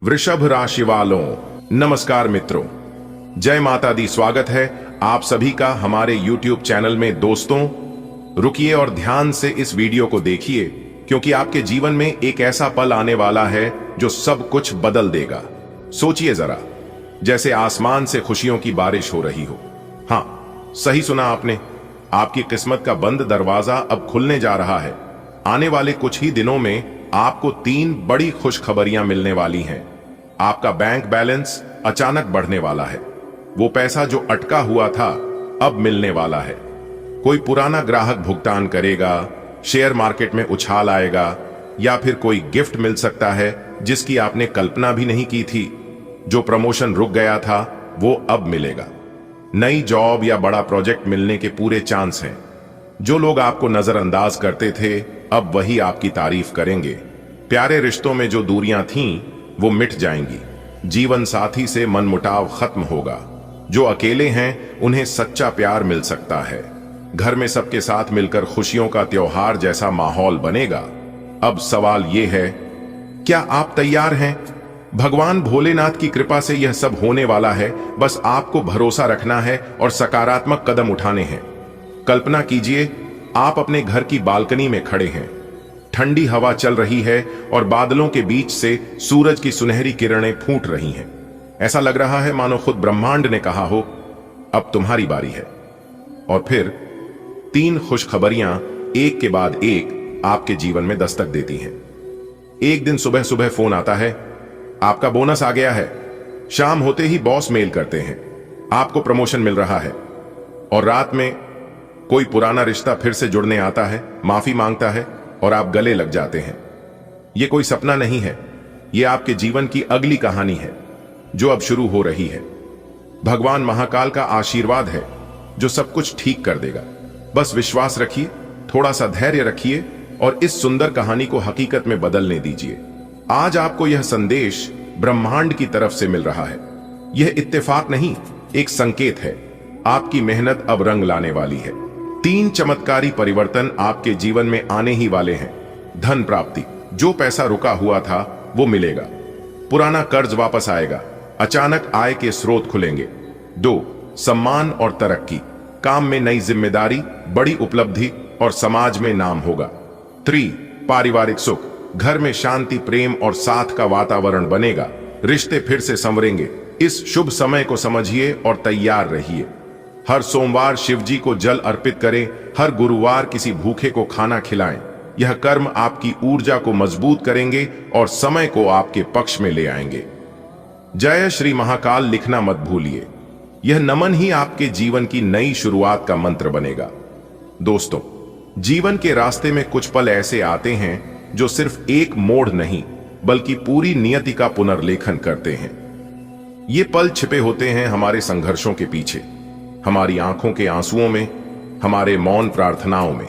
वृषभ राशि वालों, नमस्कार मित्रों, जय माता दी। स्वागत है आप सभी का हमारे YouTube चैनल में। दोस्तों, रुकिए और ध्यान से इस वीडियो को देखिए, क्योंकि आपके जीवन में एक ऐसा पल आने वाला है जो सब कुछ बदल देगा। सोचिए जरा, जैसे आसमान से खुशियों की बारिश हो रही हो। हाँ, सही सुना आपने। आपकी किस्मत का बंद दरवाजा अब खुलने जा रहा है। आने वाले कुछ ही दिनों में आपको 3 बड़ी खुशखबरियां मिलने वाली हैं। आपका बैंक बैलेंस अचानक बढ़ने वाला है। वो पैसा जो अटका हुआ था अब मिलने वाला है। कोई पुराना ग्राहक भुगतान करेगा, शेयर मार्केट में उछाल आएगा, या फिर कोई गिफ्ट मिल सकता है जिसकी आपने कल्पना भी नहीं की थी। जो प्रमोशन रुक गया था वो अब मिलेगा। नई जॉब या बड़ा प्रोजेक्ट मिलने के पूरे चांस हैं। जो लोग आपको नजरअंदाज करते थे अब वही आपकी तारीफ करेंगे। प्यारे रिश्तों में जो दूरियां थीं वो मिट जाएंगी। जीवन साथी से मनमुटाव खत्म होगा। जो अकेले हैं उन्हें सच्चा प्यार मिल सकता है। घर में सबके साथ मिलकर खुशियों का त्योहार जैसा माहौल बनेगा। अब सवाल ये है, क्या आप तैयार हैं? भगवान भोलेनाथ की कृपा से यह सब होने वाला है। बस आपको भरोसा रखना है और सकारात्मक कदम उठाने हैं। कल्पना कीजिए, आप अपने घर की बालकनी में खड़े हैं। ठंडी हवा चल रही है और बादलों के बीच से सूरज की सुनहरी किरणें फूट रही हैं। ऐसा लग रहा है मानो खुद ब्रह्मांड ने कहा हो, अब तुम्हारी बारी है। और फिर 3 खुशखबरियां एक के बाद एक आपके जीवन में दस्तक देती हैं। एक दिन सुबह सुबह फोन आता है, आपका बोनस आ गया है। शाम होते ही बॉस मेल करते हैं, आपको प्रमोशन मिल रहा है। और रात में कोई पुराना रिश्ता फिर से जुड़ने आता है, माफी मांगता है और आप गले लग जाते हैं। यह कोई सपना नहीं है, यह आपके जीवन की अगली कहानी है जो अब शुरू हो रही है। भगवान महाकाल का आशीर्वाद है जो सब कुछ ठीक कर देगा। बस विश्वास रखिए, थोड़ा सा धैर्य रखिए और इस सुंदर कहानी को हकीकत में बदलने दीजिए। आज आपको यह संदेश ब्रह्मांड की तरफ से मिल रहा है। यह इत्तेफाक नहीं, एक संकेत है। आपकी मेहनत अब रंग लाने वाली है। 3 चमत्कारी परिवर्तन आपके जीवन में आने ही वाले हैं। धन प्राप्ति, जो पैसा रुका हुआ था वो मिलेगा। पुराना कर्ज वापस आएगा। अचानक आय के स्रोत खुलेंगे। 2, सम्मान और तरक्की, काम में नई जिम्मेदारी, बड़ी उपलब्धि और समाज में नाम होगा। 3, पारिवारिक सुख, घर में शांति, प्रेम और साथ का वातावरण बनेगा। रिश्ते फिर से संवरेंगे। इस शुभ समय को समझिए और तैयार रहिए। हर सोमवार शिव जी को जल अर्पित करें, हर गुरुवार किसी भूखे को खाना खिलाएं। यह कर्म आपकी ऊर्जा को मजबूत करेंगे और समय को आपके पक्ष में ले आएंगे। जय श्री महाकाल लिखना मत भूलिए। यह नमन ही आपके जीवन की नई शुरुआत का मंत्र बनेगा। दोस्तों, जीवन के रास्ते में कुछ पल ऐसे आते हैं जो सिर्फ एक मोड़ नहीं बल्कि पूरी नियति का पुनर्लेखन करते हैं। ये पल छिपे होते हैं हमारे संघर्षों के पीछे, हमारी आंखों के आंसुओं में, हमारे मौन प्रार्थनाओं में।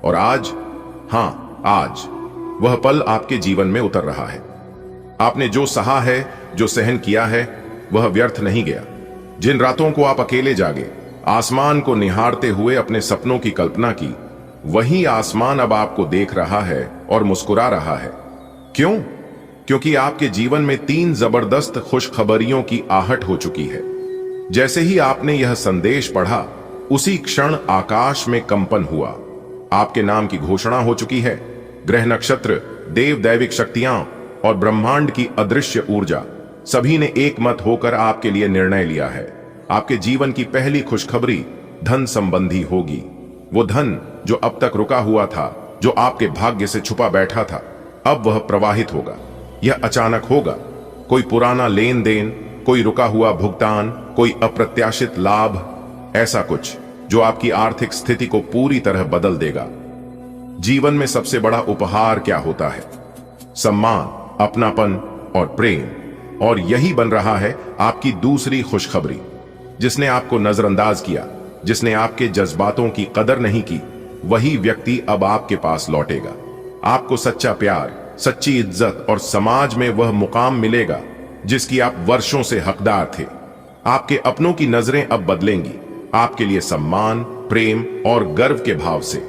और आज, हां आज, वह पल आपके जीवन में उतर रहा है। आपने जो सहा है, जो सहन किया है, वह व्यर्थ नहीं गया। जिन रातों को आप अकेले जागे, आसमान को निहारते हुए अपने सपनों की कल्पना की, वही आसमान अब आपको देख रहा है और मुस्कुरा रहा है। क्यों? क्योंकि आपके जीवन में 3 जबरदस्त खुशखबरियों की आहट हो चुकी है। जैसे ही आपने यह संदेश पढ़ा, उसी क्षण आकाश में कंपन हुआ। आपके नाम की घोषणा हो चुकी है। ग्रह नक्षत्र, देव दैविक शक्तियां और ब्रह्मांड की अदृश्य ऊर्जा, सभी ने एक मत होकर आपके लिए निर्णय लिया है। आपके जीवन की पहली खुशखबरी धन संबंधी होगी। वो धन जो अब तक रुका हुआ था, जो आपके भाग्य से छुपा बैठा था, अब वह प्रवाहित होगा। यह अचानक होगा। कोई पुराना लेन देन, कोई रुका हुआ भुगतान, कोई अप्रत्याशित लाभ, ऐसा कुछ जो आपकी आर्थिक स्थिति को पूरी तरह बदल देगा। जीवन में सबसे बड़ा उपहार क्या होता है? सम्मान, अपनापन और प्रेम। और यही बन रहा है आपकी दूसरी खुशखबरी। जिसने आपको नजरअंदाज किया, जिसने आपके जज्बातों की कदर नहीं की, वही व्यक्ति अब आपके पास लौटेगा। आपको सच्चा प्यार, सच्ची इज्जत और समाज में वह मुकाम मिलेगा जिसकी आप वर्षों से हकदार थे। आपके अपनों की नजरें अब बदलेंगी, आपके लिए सम्मान, प्रेम और गर्व के भाव से।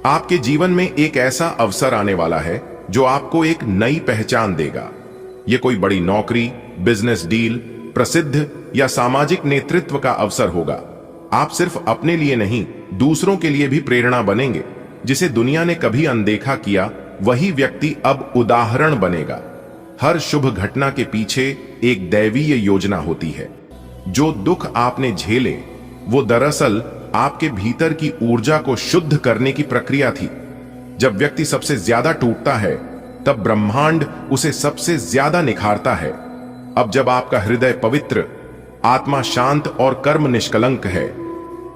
आपके जीवन में एक ऐसा अवसर आने वाला है जो आपको एक नई पहचान देगा। ये कोई बड़ी नौकरी, बिजनेस डील, प्रसिद्ध या सामाजिक नेतृत्व का अवसर होगा। आप सिर्फ अपने लिए नहीं, दूसरों के लिए भी प्रेरणा बनेंगे। जिसे दुनिया ने कभी अनदेखा किया, वही व्यक्ति अब उदाहरण बनेगा। हर शुभ घटना के पीछे एक दैवीय योजना होती है। जो दुख आपने झेले, वो दरअसल आपके भीतर की ऊर्जा को शुद्ध करने की प्रक्रिया थी। जब व्यक्ति सबसे ज्यादा टूटता है, तब ब्रह्मांड उसे सबसे ज्यादा निखारता है। अब जब आपका हृदय पवित्र, आत्मा शांत और कर्म निष्कलंक है,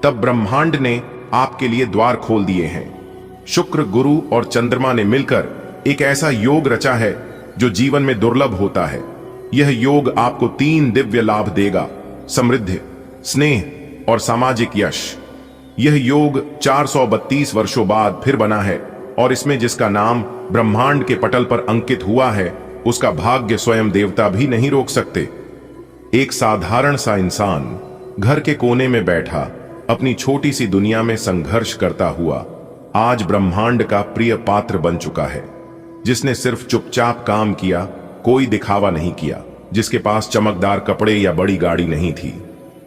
तब ब्रह्मांड ने आपके लिए द्वार खोल दिए हैं। शुक्र, गुरु और चंद्रमा ने मिलकर एक ऐसा योग रचा है जो जीवन में दुर्लभ होता है। यह योग आपको 3 दिव्य लाभ देगा: समृद्धि, स्नेह और सामाजिक यश। यह योग 432 वर्षों बाद फिर बना है और इसमें जिसका नाम ब्रह्मांड के पटल पर अंकित हुआ है, उसका भाग्य स्वयं देवता भी नहीं रोक सकते। एक साधारण सा इंसान घर के कोने में बैठा अपनी छोटी सी दुनिया में संघर्ष करता हुआ आज ब्रह्मांड का प्रिय पात्र बन चुका है। जिसने सिर्फ चुपचाप काम किया, कोई दिखावा नहीं किया, जिसके पास चमकदार कपड़े या बड़ी गाड़ी नहीं थी,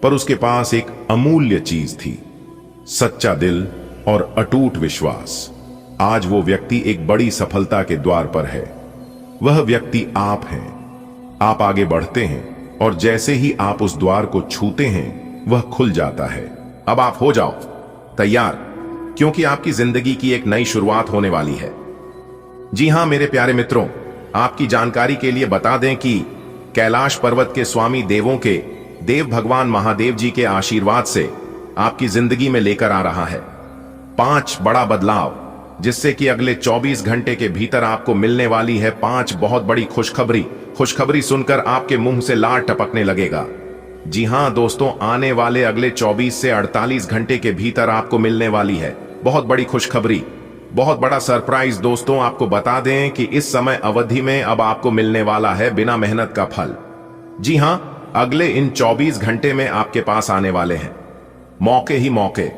पर उसके पास एक अमूल्य चीज थी: सच्चा दिल और अटूट विश्वास। आज वो व्यक्ति एक बड़ी सफलता के द्वार पर है। वह व्यक्ति आप हैं। आप आगे बढ़ते हैं और जैसे ही आप उस द्वार को छूते हैं, वह खुल जाता है। अब आप हो जाओ तैयार, क्योंकि आपकी जिंदगी की एक नई शुरुआत होने वाली है। जी हां मेरे प्यारे मित्रों, आपकी जानकारी के लिए बता दें कि कैलाश पर्वत के स्वामी देवों के देव भगवान महादेव जी के आशीर्वाद से आपकी जिंदगी में लेकर आ रहा है 5 बड़ा बदलाव, जिससे कि अगले 24 घंटे के भीतर आपको मिलने वाली है 5 बहुत बड़ी खुशखबरी। खुशखबरी सुनकर आपके मुंह से लार टपकने लगेगा। जी हां दोस्तों, आने वाले अगले 24 से 48 घंटे के भीतर आपको मिलने वाली है बहुत बड़ी खुशखबरी, बहुत बड़ा सरप्राइज। दोस्तों, आपको बता दें कि इस समय अवधि में अब आपको मिलने वाला है बिना मेहनत का फल। जी हां, अगले इन 24 घंटे में आपके पास आने वाले हैं मौके ही मौके।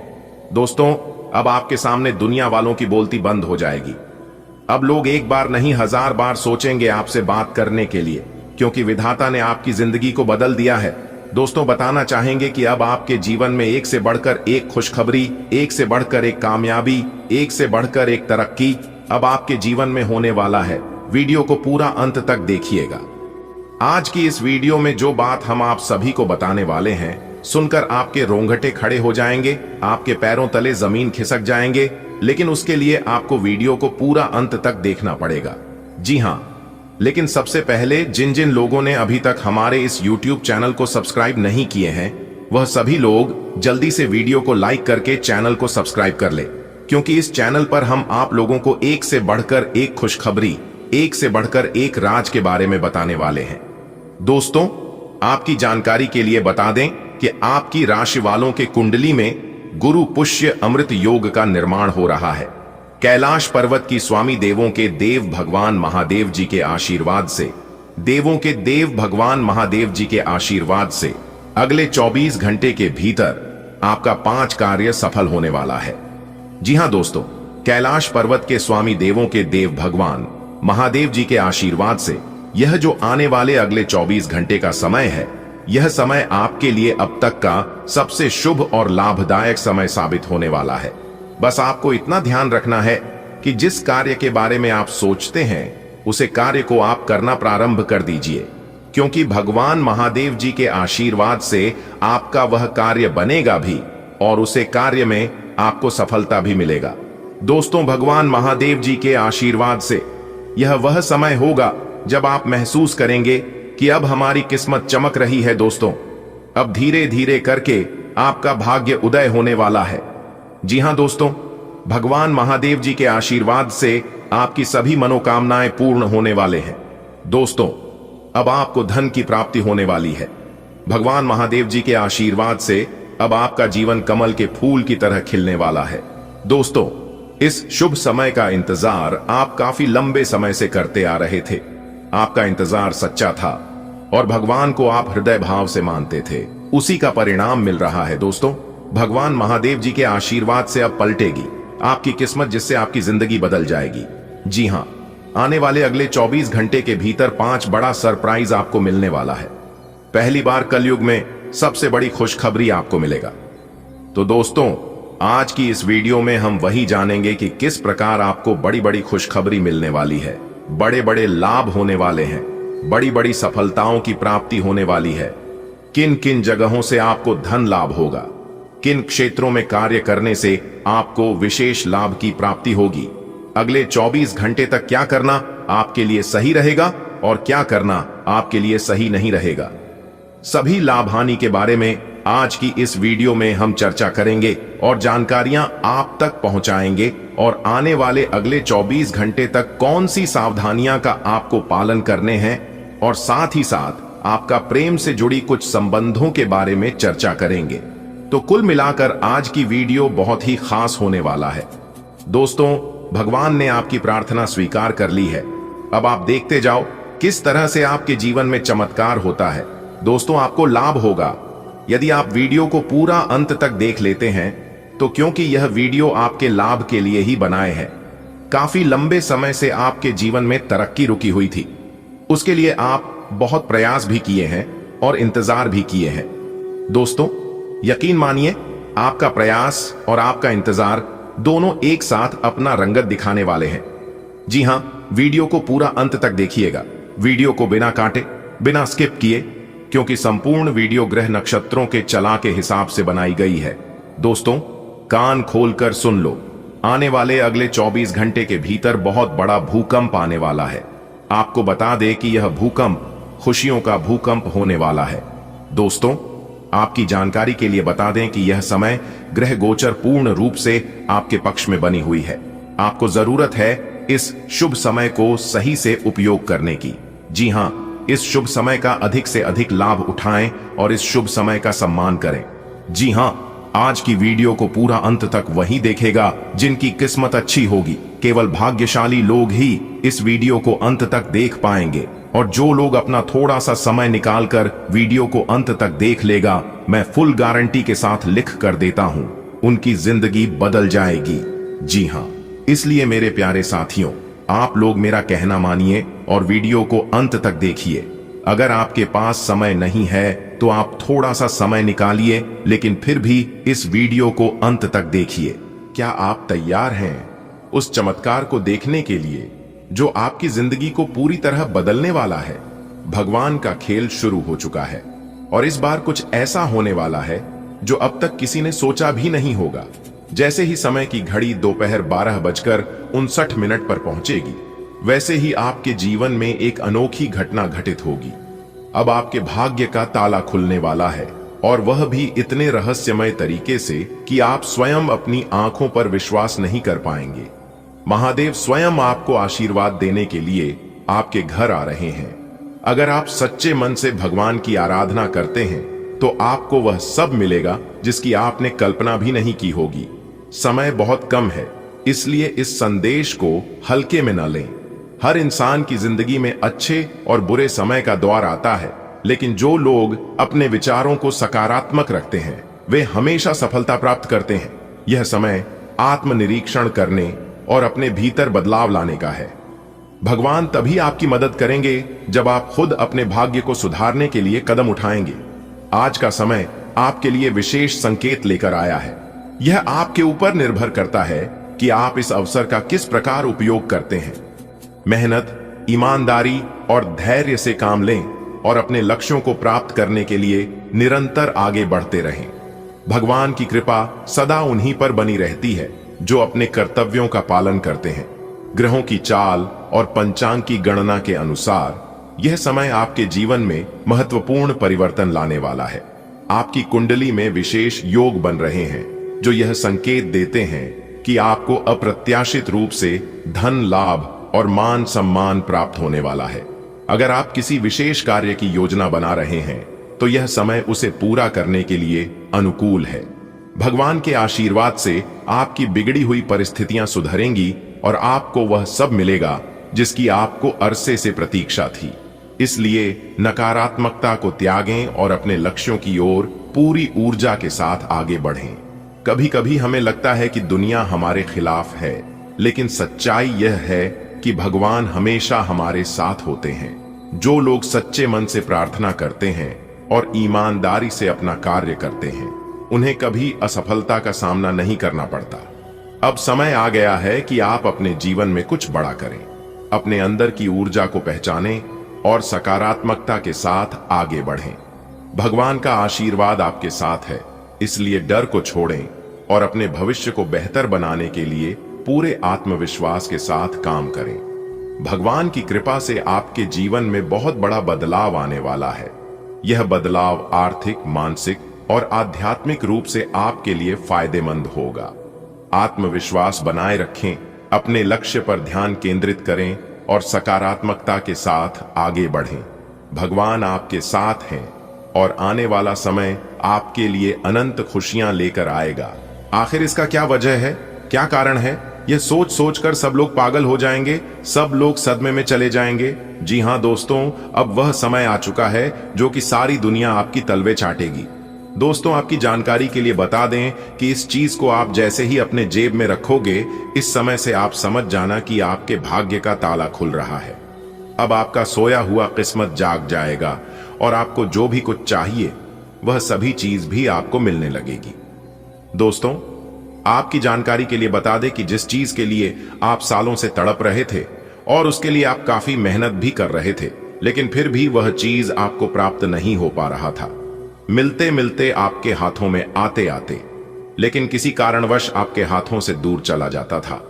दोस्तों, अब आपके सामने दुनिया वालों की बोलती बंद हो जाएगी। अब लोग एक बार नहीं 1000 बार सोचेंगे आपसे बात करने के लिए, क्योंकि विधाता ने आपकी जिंदगी को बदल दिया है। दोस्तों, बताना चाहेंगे कि अब आपके जीवन में एक से बढ़कर एक खुशखबरी, एक से बढ़कर एक कामयाबी, एक से बढ़कर एक तरक्की अब आपके जीवन में होने वाला है। वीडियो को पूरा अंत तक देखिएगा। आज की इस वीडियो में जो बात हम आप सभी को बताने वाले हैं, सुनकर आपके रोंगटे खड़े हो जाएंगे, आपके पैरों तले जमीन खिसक जाएंगे, लेकिन उसके लिए आपको वीडियो को पूरा अंत तक देखना पड़ेगा। जी हां, लेकिन सबसे पहले जिन जिन लोगों ने अभी तक हमारे इस YouTube चैनल को सब्सक्राइब नहीं किए हैं, वह सभी लोग जल्दी से वीडियो को लाइक करके चैनल को सब्सक्राइब कर ले, क्योंकि इस चैनल पर हम आप लोगों को एक से बढ़कर एक खुशखबरी, एक से बढ़कर एक राज के बारे में बताने वाले हैं। दोस्तों, आपकी जानकारी के लिए बता दें कि आपकी राशि वालों के कुंडली में गुरु पुष्य अमृत योग का निर्माण हो रहा है। कैलाश पर्वत की स्वामी देवों के देव भगवान महादेव जी के आशीर्वाद से, देवों के देव भगवान महादेव जी के आशीर्वाद से अगले 24 घंटे के भीतर आपका 5 कार्य सफल होने वाला है। जी हां दोस्तों, कैलाश पर्वत के स्वामी देवों के देव भगवान महादेव जी के आशीर्वाद से यह जो आने वाले अगले 24 घंटे का समय है, यह समय आपके लिए अब तक का सबसे शुभ और लाभदायक समय साबित होने वाला है। बस आपको इतना ध्यान रखना है कि जिस कार्य के बारे में आप सोचते हैं, उसे कार्य को आप करना प्रारंभ कर दीजिए, क्योंकि भगवान महादेव जी के आशीर्वाद से आपका वह कार्य बनेगा भी और उसे कार्य में आपको सफलता भी मिलेगा। दोस्तों, भगवान महादेव जी के आशीर्वाद से यह वह समय होगा जब आप महसूस करेंगे कि अब हमारी किस्मत चमक रही है। दोस्तों, अब धीरे धीरे करके आपका भाग्य उदय होने वाला है। जी हां दोस्तों, भगवान महादेव जी के आशीर्वाद से आपकी सभी मनोकामनाएं पूर्ण होने वाले हैं। दोस्तों, अब आपको धन की प्राप्ति होने वाली है। भगवान महादेव जी के आशीर्वाद से अब आपका जीवन कमल के फूल की तरह खिलने वाला है। दोस्तों, इस शुभ समय का इंतजार आप काफी लंबे समय से करते आ रहे थे। आपका इंतजार सच्चा था और भगवान को आप हृदय भाव से मानते थे। उसी का परिणाम मिल रहा है। दोस्तों, भगवान महादेव जी के आशीर्वाद से अब पलटेगी आपकी किस्मत, जिससे आपकी जिंदगी बदल जाएगी। जी हां, आने वाले अगले 24 घंटे के भीतर 5 बड़ा सरप्राइज आपको मिलने वाला है। पहली बार कलयुग में सबसे बड़ी खुशखबरी आपको मिलेगा। तो दोस्तों, आज की इस वीडियो में हम वही जानेंगे कि किस प्रकार आपको बड़ी बड़ी खुशखबरी मिलने वाली है, बड़े बड़े लाभ होने वाले हैं, बड़ी बड़ी सफलताओं की प्राप्ति होने वाली है, किन किन जगहों से आपको धन लाभ होगा, किन क्षेत्रों में कार्य करने से आपको विशेष लाभ की प्राप्ति होगी, अगले 24 घंटे तक क्या करना आपके लिए सही रहेगा और क्या करना आपके लिए सही नहीं रहेगा। सभी लाभ हानि के बारे में आज की इस वीडियो में हम चर्चा करेंगे और जानकारियां आप तक पहुंचाएंगे और आने वाले अगले 24 घंटे तक कौन सी सावधानियां का आपको पालन करने हैं और साथ ही साथ आपका प्रेम से जुड़ी कुछ संबंधों के बारे में चर्चा करेंगे। तो कुल मिलाकर आज की वीडियो बहुत ही खास होने वाला है। दोस्तों, भगवान ने आपकी प्रार्थना स्वीकार कर ली है। अब आप देखते जाओ किस तरह से आपके जीवन में चमत्कार होता है। दोस्तों, आपको लाभ होगा यदि आप वीडियो को पूरा अंत तक देख लेते हैं, तो क्योंकि यह वीडियो आपके लाभ के लिए ही बनाए हैं। काफी लंबे समय से आपके जीवन में तरक्की रुकी हुई थी, उसके लिए आप बहुत प्रयास भी किए हैं और इंतजार भी किए हैं। दोस्तों, यकीन मानिए, आपका प्रयास और आपका इंतजार दोनों एक साथ अपना रंगत दिखाने वाले हैं। जी हां, वीडियो को पूरा अंत तक देखिएगा, वीडियो को बिना काटे, बिना स्किप किए, क्योंकि संपूर्ण वीडियो ग्रह नक्षत्रों के चला के हिसाब से बनाई गई है। दोस्तों, कान खोलकर सुन लो, आने वाले अगले 24 घंटे के भीतर बहुत बड़ा भूकंप आने वाला है। आपको बता दें कि यह भूकंप खुशियों का भूकंप होने वाला है। दोस्तों, आपकी जानकारी के लिए बता दें कि यह समय ग्रह गोचर पूर्ण रूप से आपके पक्ष में बनी हुई है। आपको जरूरत है इस शुभ समय को सही से उपयोग करने की। जी हां, इस शुभ समय का अधिक से अधिक लाभ उठाएं और इस शुभ समय का सम्मान करें। जी हां, आज की वीडियो को पूरा अंत तक वही देखेगा जिनकी किस्मत अच्छी होगी। केवल भाग्यशाली लोग ही इस वीडियो को अंत तक देख पाएंगे और जो लोग अपना थोड़ा सा समय निकालकर वीडियो को अंत तक देख लेगा, मैं फुल गारंटी के साथ लिख कर देता हूं, उनकी जिंदगी बदल जाएगी। जी हां, इसलिए मेरे प्यारे साथियों, आप लोग मेरा कहना मानिए और वीडियो को अंत तक देखिए। अगर आपके पास समय नहीं है तो आप थोड़ा सा समय निकालिए, लेकिन फिर भी इस वीडियो को अंत तक देखिए। क्या आप तैयार हैं उस चमत्कार को देखने के लिए जो आपकी जिंदगी को पूरी तरह बदलने वाला है? भगवान का खेल शुरू हो चुका है और इस बार कुछ ऐसा होने वाला है जो अब तक किसी ने सोचा भी नहीं होगा। जैसे ही समय की घड़ी दोपहर 12:59 पर पहुंचेगी, वैसे ही आपके जीवन में एक अनोखी घटना घटित होगी। अब आपके भाग्य का ताला खुलने वाला है और वह भी इतने रहस्यमय तरीके से कि आप स्वयं अपनी आंखों पर विश्वास नहीं कर पाएंगे। महादेव स्वयं आपको आशीर्वाद देने के लिए आपके घर आ रहे हैं। अगर आप सच्चे मन से भगवान की आराधना करते हैं तो आपको वह सब मिलेगा जिसकी आपने कल्पना भी नहीं की होगी। समय बहुत कम है, इसलिए इस संदेश को हल्के में न लें। हर इंसान की जिंदगी में अच्छे और बुरे समय का दौर आता है, लेकिन जो लोग अपने विचारों को सकारात्मक रखते हैं वे हमेशा सफलता प्राप्त करते हैं। यह समय आत्मनिरीक्षण करने और अपने भीतर बदलाव लाने का है। भगवान तभी आपकी मदद करेंगे जब आप खुद अपने भाग्य को सुधारने के लिए कदम उठाएंगे। आज का समय आपके लिए विशेष संकेत लेकर आया है। यह आपके ऊपर निर्भर करता है कि आप इस अवसर का किस प्रकार उपयोग करते हैं। मेहनत, ईमानदारी और धैर्य से काम लें और अपने लक्ष्यों को प्राप्त करने के लिए निरंतर आगे बढ़ते रहें। भगवान की कृपा सदा उन्हीं पर बनी रहती है जो अपने कर्तव्यों का पालन करते हैं। ग्रहों की चाल और पंचांग की गणना के अनुसार यह समय आपके जीवन में महत्वपूर्ण परिवर्तन लाने वाला है। आपकी कुंडली में विशेष योग बन रहे हैं जो यह संकेत देते हैं कि आपको अप्रत्याशित रूप से धन लाभ और मान सम्मान प्राप्त होने वाला है। अगर आप किसी विशेष कार्य की योजना बना रहे हैं तो यह समय उसे पूरा करने के लिए अनुकूल है। भगवान के आशीर्वाद से आपकी बिगड़ी हुई परिस्थितियां सुधरेंगी और आपको वह सब मिलेगा जिसकी आपको अरसे से प्रतीक्षा थी। इसलिए नकारात्मकता को त्यागें और अपने लक्ष्यों की ओर पूरी ऊर्जा के साथ आगे बढ़ें। कभी कभी हमें लगता है कि दुनिया हमारे खिलाफ है, लेकिन सच्चाई यह है कि भगवान हमेशा हमारे साथ होते हैं। जो लोग सच्चे मन से प्रार्थना करते हैं और ईमानदारी से अपना कार्य करते हैं, उन्हें कभी असफलता का सामना नहीं करना पड़ता। अब समय आ गया है कि आप अपने जीवन में कुछ बड़ा करें, अपने अंदर की ऊर्जा को पहचानें और सकारात्मकता के साथ आगे बढ़ें। भगवान का आशीर्वाद आपके साथ है, इसलिए डर को छोड़ें और अपने भविष्य को बेहतर बनाने के लिए पूरे आत्मविश्वास के साथ काम करें। भगवान की कृपा से आपके जीवन में बहुत बड़ा बदलाव आने वाला है। यह बदलाव आर्थिक, मानसिक और आध्यात्मिक रूप से आपके लिए फायदेमंद होगा। आत्मविश्वास बनाए रखें, अपने लक्ष्य पर ध्यान केंद्रित करें और सकारात्मकता के साथ आगे बढ़ें। भगवान आपके साथ हैं और आने वाला समय आपके लिए अनंत खुशियां लेकर आएगा। आखिर इसका क्या वजह है, क्या कारण है? यह सोच सोचकर सब लोग पागल हो जाएंगे, सब लोग सदमे में चले जाएंगे। जी हां दोस्तों, अब वह समय आ चुका है जो कि सारी दुनिया आपकी तलवे चाटेगी। दोस्तों, आपकी जानकारी के लिए बता दें कि इस चीज को आप जैसे ही अपने जेब में रखोगे, इस समय से आप समझ जाना कि आपके भाग्य का ताला खुल रहा है। अब आपका सोया हुआ किस्मत जाग जाएगा और आपको जो भी कुछ चाहिए वह सभी चीज भी आपको मिलने लगेगी। दोस्तों, आपकी जानकारी के लिए बता दें कि जिस चीज के लिए आप सालों से तड़प रहे थे और उसके लिए आप काफी मेहनत भी कर रहे थे, लेकिन फिर भी वह चीज आपको प्राप्त नहीं हो पा रहा था। मिलते मिलते आपके हाथों में आते आते लेकिन किसी कारणवश आपके हाथों से दूर चला जाता था,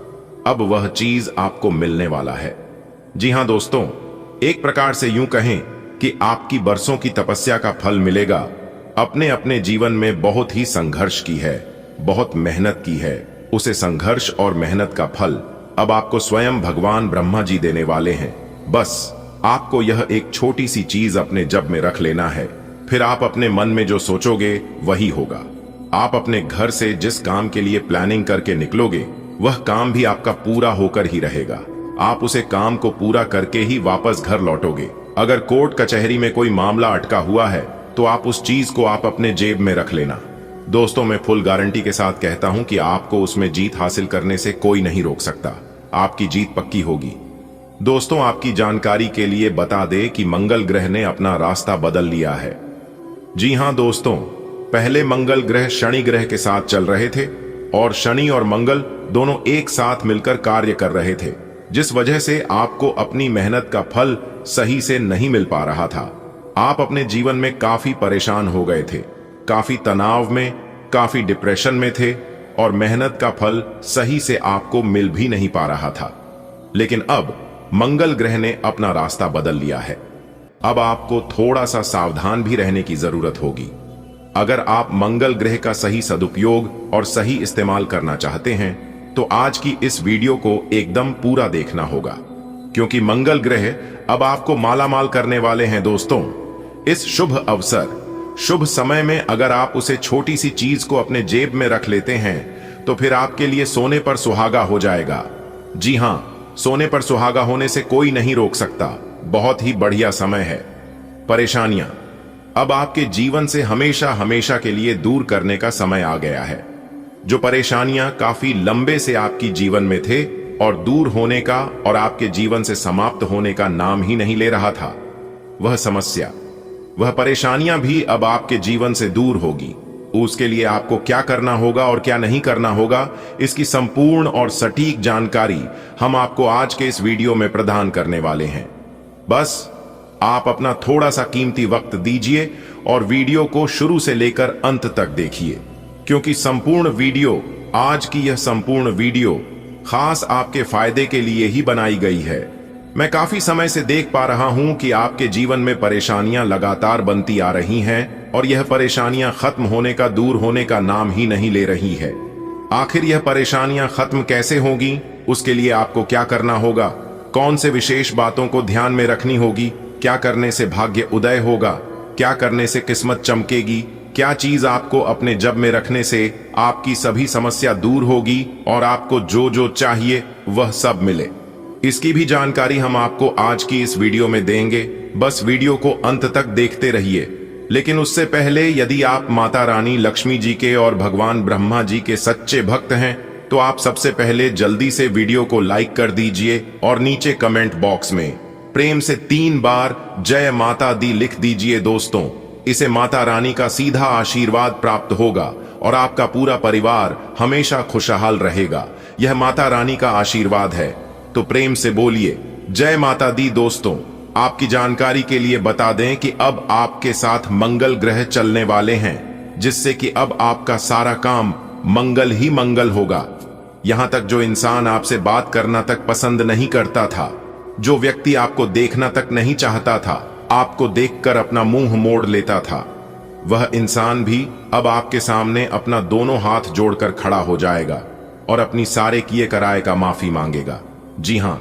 अब वह चीज आपको मिलने वाला है। जी हां दोस्तों, एक प्रकार से यूं कहें कि आपकी बरसों की तपस्या का फल मिलेगा। अपने अपने जीवन में बहुत ही संघर्ष की है, बहुत मेहनत की है, उसे संघर्ष और मेहनत का फल अब आपको स्वयं भगवान ब्रह्मा जी देने वाले हैं। बस आपको यह एक छोटी सी चीज अपने जब में रख लेना है, फिर आप अपने मन में जो सोचोगे वही होगा। आप अपने घर से जिस काम के लिए प्लानिंग करके निकलोगे, वह काम भी आपका पूरा होकर ही रहेगा। आप उसे काम को पूरा करके ही वापस घर लौटोगे। अगर कोर्ट कचहरी में कोई मामला अटका हुआ है तो आप उस चीज को आप अपने जेब में रख लेना। दोस्तों, मैं फुल गारंटी के साथ कहता हूं कि आपको उसमें जीत हासिल करने से कोई नहीं रोक सकता। आपकी जीत पक्की होगी। दोस्तों, आपकी जानकारी के लिए बता दें कि मंगल ग्रह ने अपना रास्ता बदल लिया है। जी हां दोस्तों, पहले मंगल ग्रह शनि ग्रह के साथ चल रहे थे और शनि और मंगल दोनों एक साथ मिलकर कार्य कर रहे थे, जिस वजह से आपको अपनी मेहनत का फल सही से नहीं मिल पा रहा था। आप अपने जीवन में काफी परेशान हो गए थे, काफी तनाव में, काफी डिप्रेशन में थे और मेहनत का फल सही से आपको मिल भी नहीं पा रहा था। लेकिन अब मंगल ग्रह ने अपना रास्ता बदल लिया है। अब आपको थोड़ा सा सावधान भी रहने की जरूरत होगी। अगर आप मंगल ग्रह का सही सदुपयोग और सही इस्तेमाल करना चाहते हैं तो आज की इस वीडियो को एकदम पूरा देखना होगा, क्योंकि मंगल ग्रह अब आपको मालामाल करने वाले हैं। दोस्तों, इस शुभ अवसर, शुभ समय में अगर आप उसे छोटी सी चीज को अपने जेब में रख लेते हैं तो फिर आपके लिए सोने पर सुहागा हो जाएगा। जी हां, सोने पर सुहागा होने से कोई नहीं रोक सकता। बहुत ही बढ़िया समय है। परेशानियां अब आपके जीवन से हमेशा हमेशा के लिए दूर करने का समय आ गया है। जो परेशानियां काफी लंबे से आपकी जीवन में थे और दूर होने का और आपके जीवन से समाप्त होने का नाम ही नहीं ले रहा था, वह समस्या, वह परेशानियां भी अब आपके जीवन से दूर होगी। उसके लिए आपको क्या करना होगा और क्या नहीं करना होगा, इसकी संपूर्ण और सटीक जानकारी हम आपको आज के इस वीडियो में प्रदान करने वाले हैं। बस आप अपना थोड़ा सा कीमती वक्त दीजिए और वीडियो को शुरू से लेकर अंत तक देखिए, क्योंकि संपूर्ण वीडियो, आज की यह संपूर्ण वीडियो खास आपके फायदे के लिए ही बनाई गई है। मैं काफी समय से देख पा रहा हूं कि आपके जीवन में परेशानियां लगातार बनती आ रही हैं और यह परेशानियां खत्म होने का, दूर होने का नाम ही नहीं ले रही है। आखिर यह परेशानियां खत्म कैसे होगी, उसके लिए आपको क्या करना होगा, कौन से विशेष बातों को ध्यान में रखनी होगी, क्या करने से भाग्य उदय होगा, क्या करने से किस्मत चमकेगी, क्या चीज आपको अपने जब में रखने से आपकी सभी समस्या दूर होगी और आपको जो जो चाहिए वह सब मिले, इसकी भी जानकारी हम आपको आज की इस वीडियो में देंगे। बस वीडियो को अंत तक देखते रहिए। लेकिन उससे पहले, यदि आप माता रानी लक्ष्मी जी के और भगवान ब्रह्मा जी के सच्चे भक्त हैं तो आप सबसे पहले जल्दी से वीडियो को लाइक कर दीजिए और नीचे कमेंट बॉक्स में प्रेम से 3 बार जय माता दी लिख दीजिए दोस्तों। इसे माता रानी का सीधा आशीर्वाद प्राप्त होगा और आपका पूरा परिवार हमेशा खुशहाल रहेगा। यह माता रानी का आशीर्वाद है, तो प्रेम से बोलिए जय माता दी। दोस्तों, आपकी जानकारी के लिए बता दें कि अब आपके साथ मंगल ग्रह चलने वाले हैं, जिससे कि अब आपका सारा काम मंगल ही मंगल होगा। यहां तक जो इंसान आपसे बात करना तक पसंद नहीं करता था, जो व्यक्ति आपको देखना तक नहीं चाहता था, आपको देखकर अपना मुंह मोड़ लेता था, वह इंसान भी अब आपके सामने अपना दोनों हाथ जोड़कर खड़ा हो जाएगा और अपनी सारे किए कराए का माफी मांगेगा। जी हां,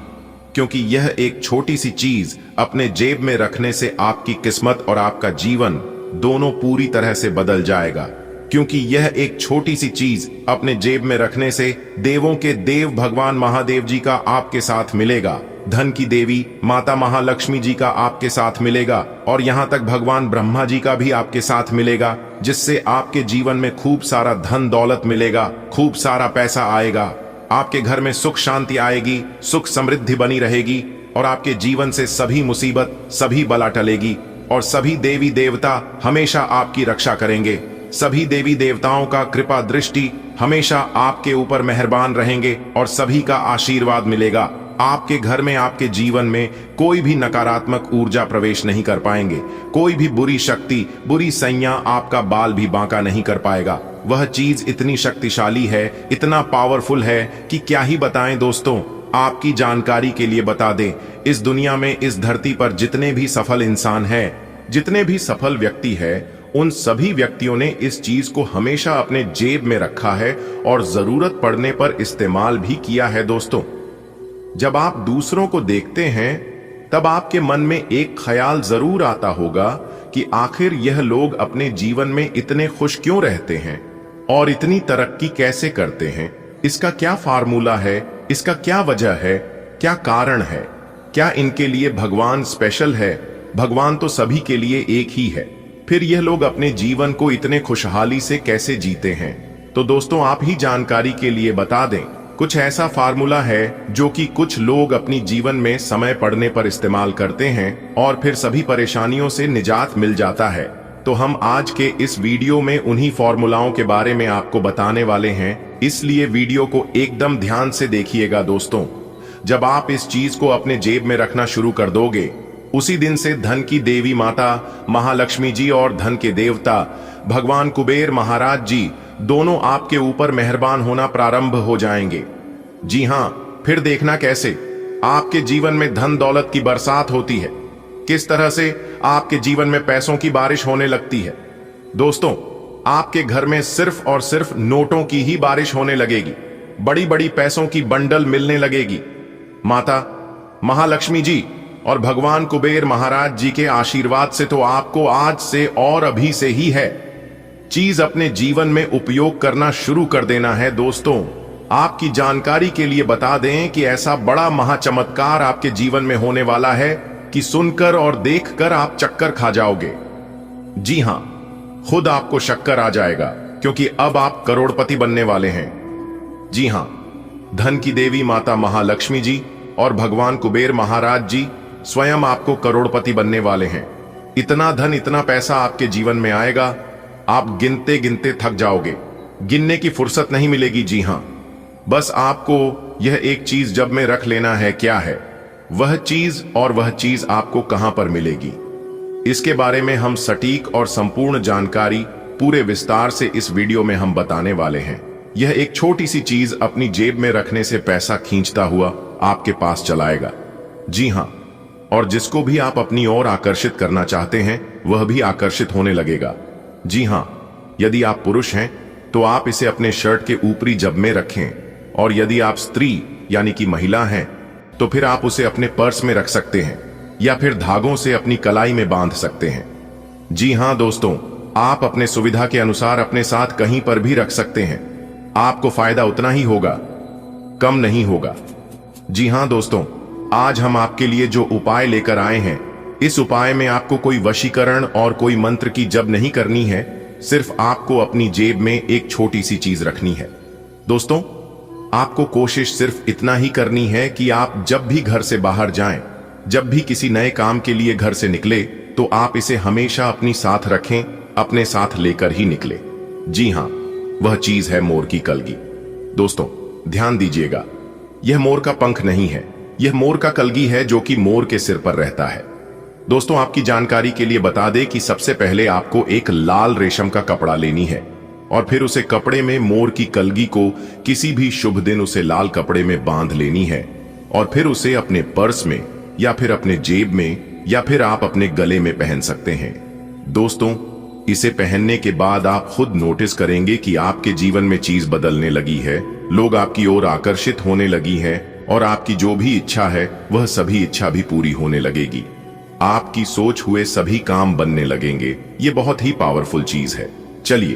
क्योंकि यह एक छोटी सी चीज अपने जेब में रखने से आपकी किस्मत और आपका जीवन दोनों पूरी तरह से बदल जाएगा। क्योंकि यह एक छोटी सी चीज अपने जेब में रखने से देवों के देव भगवान महादेव जी का आपके साथ मिलेगा, धन की देवी माता महालक्ष्मी जी का आपके साथ मिलेगा और यहाँ तक भगवान ब्रह्मा जी का भी आपके साथ मिलेगा, जिससे आपके जीवन में खूब सारा धन दौलत मिलेगा, खूब सारा पैसा आएगा, आपके घर में सुख शांति आएगी, सुख समृद्धि बनी रहेगी और आपके जीवन से सभी मुसीबत सभी बला टलेगी और सभी देवी देवता हमेशा आपकी रक्षा करेंगे। सभी देवी देवताओं का कृपा दृष्टि हमेशा आपके ऊपर मेहरबान रहेंगे और सभी का आशीर्वाद मिलेगा। आपके घर में आपके जीवन में कोई भी नकारात्मक ऊर्जा प्रवेश नहीं कर पाएंगे, कोई भी बुरी शक्ति बुरी सैया आपका बाल भी बांका नहीं कर पाएगा। वह चीज इतनी शक्तिशाली है, इतना पावरफुल है कि क्या ही बताएं दोस्तों। आपकी जानकारी के लिए बता दें, इस दुनिया में इस धरती पर जितने भी सफल इंसान हैं, जितने भी सफल व्यक्ति हैं, उन सभी व्यक्तियों ने इस चीज को हमेशा अपने जेब में रखा है और जरूरत पड़ने पर इस्तेमाल भी किया है दोस्तों। जब आप दूसरों को देखते हैं तब आपके मन में एक ख्याल जरूर आता होगा कि आखिर यह लोग अपने जीवन में इतने खुश क्यों रहते हैं और इतनी तरक्की कैसे करते हैं। इसका क्या फार्मूला है, इसका क्या वजह है, क्या कारण है, क्या इनके लिए भगवान स्पेशल है? भगवान तो सभी के लिए एक ही है, फिर यह लोग अपने जीवन को इतने खुशहाली से कैसे जीते हैं? तो दोस्तों, आप ही जानकारी के लिए बता दें, कुछ ऐसा फार्मूला है जो कि कुछ लोग अपनी जीवन में समय पड़ने पर इस्तेमाल करते हैं और फिर सभी परेशानियों से निजात मिल जाता है। तो हम आज के इस वीडियो में उन्हीं फॉर्मूलाओं के बारे में आपको बताने वाले हैं, इसलिए वीडियो को एकदम ध्यान से देखिएगा दोस्तों। जब आप इस चीज को अपने जेब में रखना शुरू कर दोगे, उसी दिन से धन की देवी माता महालक्ष्मी जी और धन के देवता भगवान कुबेर महाराज जी दोनों आपके ऊपर मेहरबान होना प्रारंभ हो जाएंगे। जी हां, फिर देखना कैसे आपके जीवन में धन दौलत की बरसात होती है, किस तरह से आपके जीवन में पैसों की बारिश होने लगती है। दोस्तों, आपके घर में सिर्फ और सिर्फ नोटों की ही बारिश होने लगेगी, बड़ी बड़ी पैसों की बंडल मिलने लगेगी। माता महालक्ष्मी जी और भगवान कुबेर महाराज जी के आशीर्वाद से तो आपको आज से और अभी से ही है चीज अपने जीवन में उपयोग करना शुरू कर देना है। दोस्तों, आपकी जानकारी के लिए बता दें कि ऐसा बड़ा महाचमत्कार आपके जीवन में होने वाला है कि सुनकर और देखकर आप चक्कर खा जाओगे। जी हां, खुद आपको शक्कर आ जाएगा, क्योंकि अब आप करोड़पति बनने वाले हैं। जी हां, धन की देवी माता महालक्ष्मी जी और भगवान कुबेर महाराज जी स्वयं आपको करोड़पति बनने वाले हैं। इतना धन इतना पैसा आपके जीवन में आएगा, आप गिनते गिनते थक जाओगे, गिनने की फुर्सत नहीं मिलेगी। जी हां, बस आपको यह एक चीज जब में रख लेना है। क्या है वह चीज और वह चीज आपको कहां पर मिलेगी, इसके बारे में हम सटीक और संपूर्ण जानकारी पूरे विस्तार से इस वीडियो में हम बताने वाले हैं। यह एक छोटी सी चीज अपनी जेब में रखने से पैसा खींचता हुआ आपके पास चलाएगा। जी हां, और जिसको भी आप अपनी ओर आकर्षित करना चाहते हैं वह भी आकर्षित होने लगेगा। जी हां, यदि आप पुरुष हैं तो आप इसे अपने शर्ट के ऊपरी जब में रखें और यदि आप स्त्री यानी कि महिला हैं तो फिर आप उसे अपने पर्स में रख सकते हैं या फिर धागों से अपनी कलाई में बांध सकते हैं। जी हां दोस्तों, आप अपने सुविधा के अनुसार अपने साथ कहीं पर भी रख सकते हैं, आपको फायदा उतना ही होगा, कम नहीं होगा। जी हां दोस्तों, आज हम आपके लिए जो उपाय लेकर आए हैं, इस उपाय में आपको कोई वशीकरण और कोई मंत्र की जप नहीं करनी है, सिर्फ आपको अपनी जेब में एक छोटी सी चीज रखनी है। दोस्तों, आपको कोशिश सिर्फ इतना ही करनी है कि आप जब भी घर से बाहर जाएं, जब भी किसी नए काम के लिए घर से निकले, तो आप इसे हमेशा अपनी साथ रखें, अपने साथ लेकर ही निकले। जी हां, वह चीज है मोर की कलगी। दोस्तों ध्यान दीजिएगा, यह मोर का पंख नहीं है, यह मोर का कलगी है जो कि मोर के सिर पर रहता है। दोस्तों आपकी जानकारी के लिए बता दें कि सबसे पहले आपको एक लाल रेशम का कपड़ा लेनी है और फिर उसे कपड़े में मोर की कलगी को किसी भी शुभ दिन उसे लाल कपड़े में बांध लेनी है और फिर उसे अपने पर्स में या फिर अपने जेब में या फिर आप अपने गले में पहन सकते हैं। दोस्तों इसे पहनने के बाद आप खुद नोटिस करेंगे कि आपके जीवन में चीज बदलने लगी है, लोग आपकी ओर आकर्षित होने लगी है और आपकी जो भी इच्छा है वह सभी इच्छा भी पूरी होने लगेगी। आपकी सोच हुए सभी काम बनने लगेंगे। ये बहुत ही पावरफुल चीज है। चलिए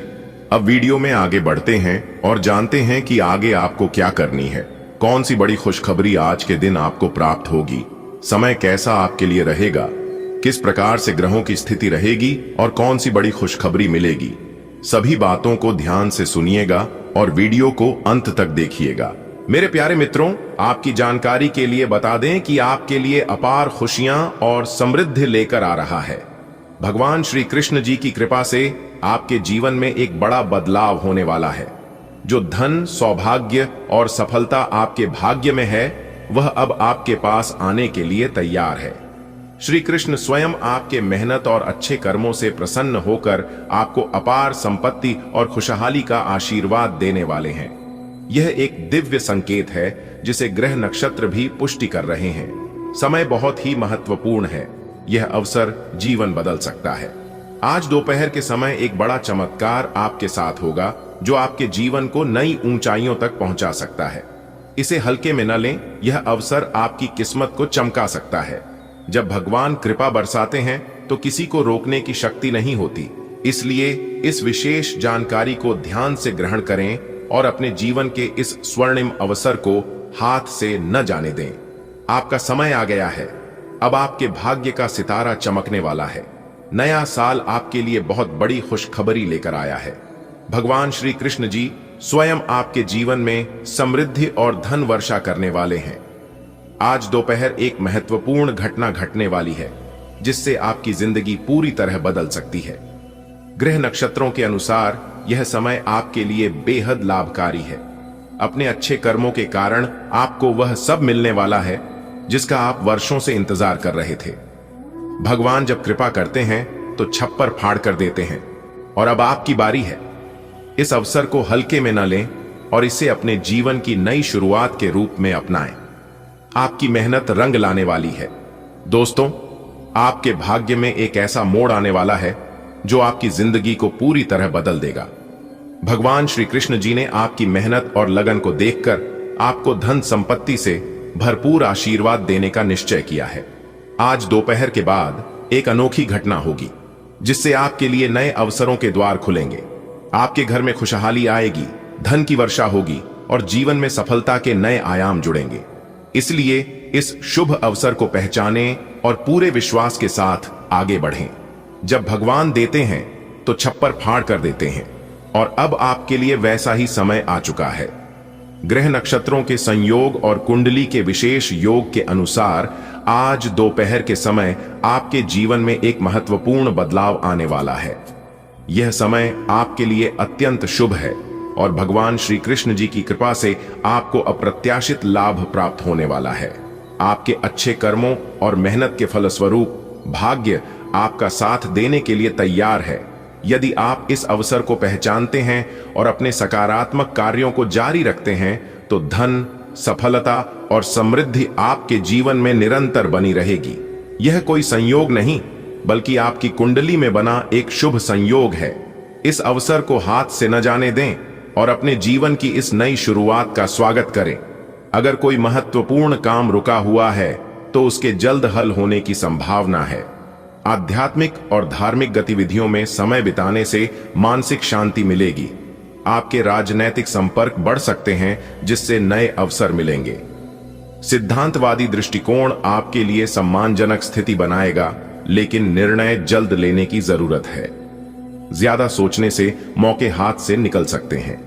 अब वीडियो में आगे बढ़ते हैं और जानते हैं कि आगे आपको क्या करनी है, कौन सी बड़ी खुशखबरी आज के दिन आपको प्राप्त होगी, समय कैसा आपके लिए रहेगा, किस प्रकार से ग्रहों की स्थिति रहेगी और कौन सी बड़ी खुशखबरी मिलेगी। सभी बातों को ध्यान से सुनिएगा और वीडियो को अंत तक देखिएगा। मेरे प्यारे मित्रों, आपकी जानकारी के लिए बता दें कि आपके लिए अपार खुशियां और समृद्धि लेकर आ रहा है। भगवान श्री कृष्ण जी की कृपा से आपके जीवन में एक बड़ा बदलाव होने वाला है। जो धन, सौभाग्य और सफलता आपके भाग्य में है वह अब आपके पास आने के लिए तैयार है। श्री कृष्ण स्वयं आपके मेहनत और अच्छे कर्मों से प्रसन्न होकर आपको अपार संपत्ति और खुशहाली का आशीर्वाद देने वाले हैं। यह एक दिव्य संकेत है जिसे ग्रह नक्षत्र भी पुष्टि कर रहे हैं। समय बहुत ही महत्वपूर्ण है। यह अवसर जीवन बदल सकता है। आज दोपहर के समय एक बड़ा चमत्कार आपके साथ होगा जो आपके जीवन को नई ऊंचाइयों तक पहुंचा सकता है। इसे हल्के में न लें, यह अवसर आपकी किस्मत को चमका सकता है। जब भगवान कृपा बरसाते हैं तो किसी को रोकने की शक्ति नहीं होती। इसलिए इस विशेष जानकारी को ध्यान से ग्रहण करें और अपने जीवन के इस स्वर्णिम अवसर को हाथ से न जाने दें। आपका समय आ गया है। अब आपके भाग्य का सितारा चमकने वाला है। नया साल आपके लिए बहुत बड़ी खुशखबरी लेकर आया है। भगवान श्री कृष्ण जी स्वयं आपके जीवन में समृद्धि और धन वर्षा करने वाले हैं। आज दोपहर एक महत्वपूर्ण घटना घटने वाली है जिससे आपकी जिंदगी पूरी तरह बदल सकती है। ग्रह नक्षत्रों के अनुसार यह समय आपके लिए बेहद लाभकारी है। अपने अच्छे कर्मों के कारण आपको वह सब मिलने वाला है जिसका आप वर्षों से इंतजार कर रहे थे। भगवान जब कृपा करते हैं तो छप्पर फाड़ कर देते हैं और अब आपकी बारी है। इस अवसर को हल्के में न लें और इसे अपने जीवन की नई शुरुआत के रूप में अपनाएं। आपकी मेहनत रंग लाने वाली है। दोस्तों आपके भाग्य में एक ऐसा मोड़ आने वाला है जो आपकी जिंदगी को पूरी तरह बदल देगा। भगवान श्री कृष्ण जी ने आपकी मेहनत और लगन को देखकर आपको धन संपत्ति से भरपूर आशीर्वाद देने का निश्चय किया है। आज दोपहर के बाद एक अनोखी घटना होगी जिससे आपके लिए नए अवसरों के द्वार खुलेंगे। आपके घर में खुशहाली आएगी, धन की वर्षा होगी और जीवन में सफलता के नए आयाम जुड़ेंगे। इसलिए इस शुभ अवसर को पहचानें और पूरे विश्वास के साथ आगे बढ़ें। जब भगवान देते हैं तो छप्पर फाड़ कर देते हैं और अब आपके लिए वैसा ही समय आ चुका है। ग्रह नक्षत्रों के संयोग और कुंडली के विशेष योग के अनुसार आज दोपहर के समय आपके जीवन में एक महत्वपूर्ण बदलाव आने वाला है। यह समय आपके लिए अत्यंत शुभ है और भगवान श्री कृष्ण जी की कृपा से आपको अप्रत्याशित लाभ प्राप्त होने वाला है। आपके अच्छे कर्मों और मेहनत के फलस्वरूप भाग्य आपका साथ देने के लिए तैयार है। यदि आप इस अवसर को पहचानते हैं और अपने सकारात्मक कार्यों को जारी रखते हैं तो धन, सफलता और समृद्धि आपके जीवन में निरंतर बनी रहेगी। यह कोई संयोग नहीं बल्कि आपकी कुंडली में बना एक शुभ संयोग है। इस अवसर को हाथ से न जाने दें और अपने जीवन की इस नई शुरुआत का स्वागत करें। अगर कोई महत्वपूर्ण काम रुका हुआ है तो उसके जल्द हल होने की संभावना है। आध्यात्मिक और धार्मिक गतिविधियों में समय बिताने से मानसिक शांति मिलेगी। आपके राजनैतिक संपर्क बढ़ सकते हैं जिससे नए अवसर मिलेंगे। सिद्धांतवादी दृष्टिकोण आपके लिए सम्मानजनक स्थिति बनाएगा, लेकिन निर्णय जल्द लेने की जरूरत है। ज्यादा सोचने से मौके हाथ से निकल सकते हैं।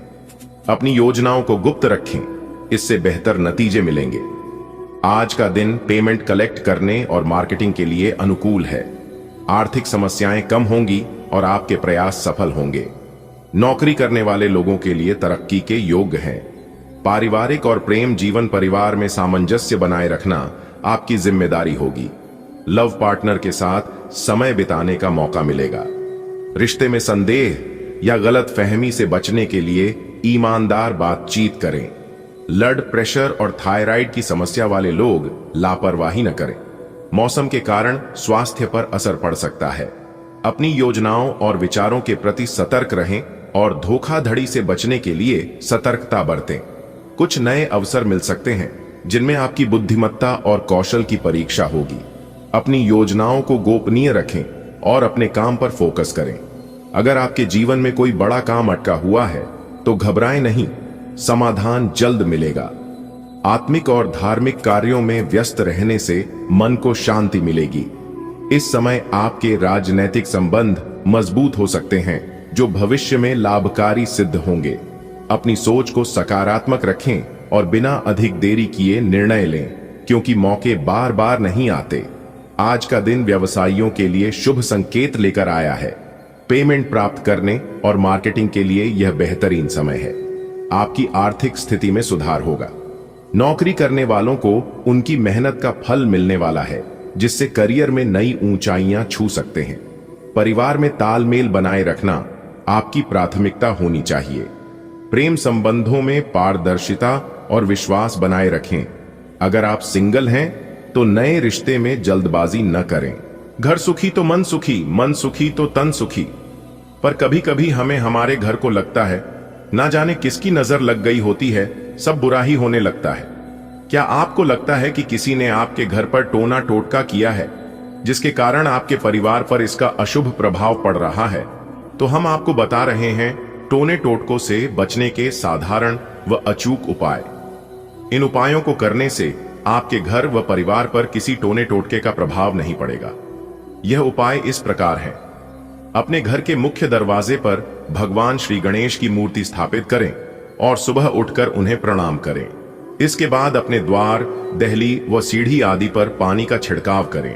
अपनी योजनाओं को गुप्त रखें इससे बेहतर नतीजे मिलेंगे। आज का दिन पेमेंट कलेक्ट करने और मार्केटिंग के लिए अनुकूल है। आर्थिक समस्याएं कम होंगी और आपके प्रयास सफल होंगे। नौकरी करने वाले लोगों के लिए तरक्की के योग्य हैं। पारिवारिक और प्रेम जीवन, परिवार में सामंजस्य बनाए रखना आपकी जिम्मेदारी होगी। लव पार्टनर के साथ समय बिताने का मौका मिलेगा। रिश्ते में संदेह या गलत फहमी से बचने के लिए ईमानदार बातचीत करें। ब्लड प्रेशर और थायराइड की समस्या वाले लोग लापरवाही न करें। मौसम के कारण स्वास्थ्य पर असर पड़ सकता है। अपनी योजनाओं और विचारों के प्रति सतर्क रहें और धोखाधड़ी से बचने के लिए सतर्कता बरतें। कुछ नए अवसर मिल सकते हैं जिनमें आपकी बुद्धिमत्ता और कौशल की परीक्षा होगी। अपनी योजनाओं को गोपनीय रखें और अपने काम पर फोकस करें। अगर आपके जीवन में कोई बड़ा काम अटका हुआ है तो घबराएं नहीं, समाधान जल्द मिलेगा। आत्मिक और धार्मिक कार्यों में व्यस्त रहने से मन को शांति मिलेगी। इस समय आपके राजनैतिक संबंध मजबूत हो सकते हैं जो भविष्य में लाभकारी सिद्ध होंगे। अपनी सोच को सकारात्मक रखें और बिना अधिक देरी किए निर्णय लें, क्योंकि मौके बार बार नहीं आते। आज का दिन व्यवसायियों के लिए शुभ संकेत लेकर आया है। पेमेंट प्राप्त करने और मार्केटिंग के लिए यह बेहतरीन समय है। आपकी आर्थिक स्थिति में सुधार होगा। नौकरी करने वालों को उनकी मेहनत का फल मिलने वाला है, जिससे करियर में नई ऊंचाइयां छू सकते हैं। परिवार में तालमेल बनाए रखना आपकी प्राथमिकता होनी चाहिए। प्रेम संबंधों में पारदर्शिता और विश्वास बनाए रखें। अगर आप सिंगल हैं तो नए रिश्ते में जल्दबाजी न करें। घर सुखी तो मन सुखी, मन सुखी तो तन सुखी। पर कभी कभी हमें हमारे घर को लगता है ना जाने किसकी नजर लग गई होती है, सब बुरा ही होने लगता है। क्या आपको लगता है कि किसी ने आपके घर पर टोना टोटका किया है, जिसके कारण आपके परिवार पर इसका अशुभ प्रभाव पड़ रहा है? तो हम आपको बता रहे हैं टोने टोटकों से बचने के साधारण व अचूक उपाय। इन उपायों को करने से आपके घर व परिवार पर किसी टोने टोटके का प्रभाव नहीं पड़ेगा। यह उपाय इस प्रकार है। अपने घर के मुख्य दरवाजे पर भगवान श्री गणेश की मूर्ति स्थापित करें और सुबह उठकर उन्हें प्रणाम करें। इसके बाद अपने द्वार, दहली व सीढ़ी आदि पर पानी का छिड़काव करें।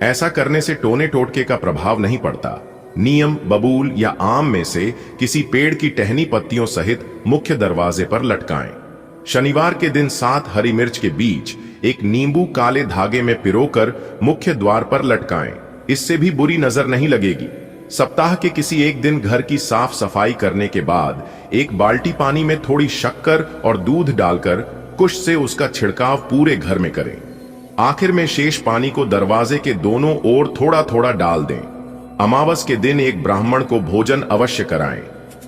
ऐसा करने से टोने टोटके का प्रभाव नहीं पड़ता। नियम बबूल या आम में से किसी पेड़ की टहनी पत्तियों सहित मुख्य दरवाजे पर लटकाएं। शनिवार के दिन 7 हरी मिर्च के बीच एक नींबू काले धागे में पिरोकर मुख्य द्वार पर लटकाएं। इससे भी बुरी नजर नहीं लगेगी। सप्ताह के किसी एक दिन घर की साफ सफाई करने के बाद एक बाल्टी पानी में थोड़ी शक्कर और दूध डालकर कुश से उसका छिड़काव पूरे घर में करें। आखिर में शेष पानी को दरवाजे के दोनों ओर थोड़ा थोड़ा डाल दें। अमावस के दिन एक ब्राह्मण को भोजन अवश्य कराएं।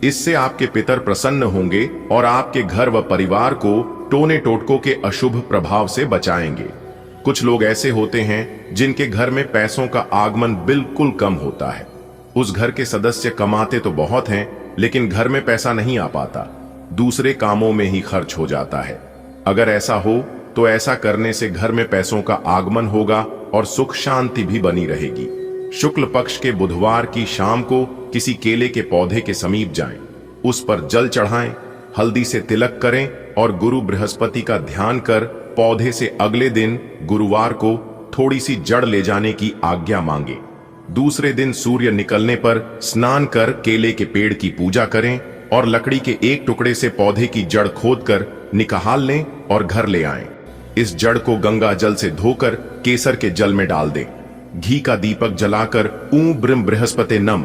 इससे आपके पितर प्रसन्न होंगे और आपके घर व परिवार को टोने टोटकों के अशुभ प्रभाव से बचाएंगे। कुछ लोग ऐसे होते हैं जिनके घर में पैसों का आगमन बिल्कुल कम होता है। उस घर के सदस्य कमाते तो बहुत हैं, लेकिन घर में पैसा नहीं आ पाता, दूसरे कामों में ही खर्च हो जाता है। अगर ऐसा हो तो ऐसा करने से घर में पैसों का आगमन होगा और सुख शांति भी बनी रहेगी। शुक्ल पक्ष के बुधवार की शाम को किसी केले के पौधे के समीप जाएं, उस पर जल चढ़ाएं, हल्दी से तिलक करें और गुरु बृहस्पति का ध्यान कर पौधे से अगले दिन गुरुवार को थोड़ी सी जड़ ले जाने की आज्ञा मांगे। दूसरे दिन सूर्य निकलने पर स्नान कर केले के पेड़ की पूजा करें और लकड़ी के एक टुकड़े से पौधे की जड़ खोदकर निकाल लें और घर ले आएं। इस जड़ को गंगा जल से धोकर केसर के जल में डाल दें। घी का दीपक जलाकर ऊं ब्रह्म बृहस्पति नम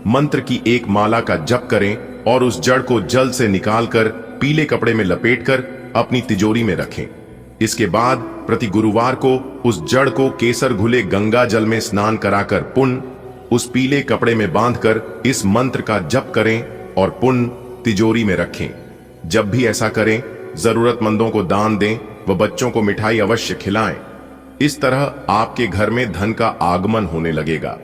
मंत्र की एक माला का जप करें और उस जड़ को जल से निकालकर पीले कपड़े में लपेटकर अपनी तिजोरी में रखें। इसके बाद प्रति गुरुवार को उस जड़ को केसर घुले गंगा जल में स्नान कराकर पुण्य उस पीले कपड़े में बांधकर इस मंत्र का जप करें और पुण्य तिजोरी में रखें। जब भी ऐसा करें, जरूरतमंदों को दान दें व बच्चों को मिठाई अवश्य खिलाएं। इस तरह आपके घर में धन का आगमन होने लगेगा।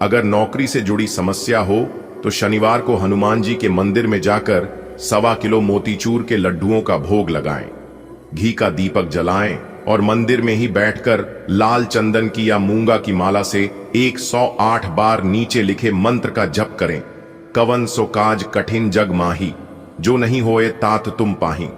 अगर नौकरी से जुड़ी समस्या हो तो शनिवार को हनुमान जी के मंदिर में जाकर 1.25 किलो मोतीचूर के लड्डुओं का भोग लगाएं। घी का दीपक जलाएं और मंदिर में ही बैठकर लाल चंदन की या मूंगा की माला से 108 बार नीचे लिखे मंत्र का जप करें। कवन सो काज कठिन जग माही, जो नहीं होए तात तुम पाही।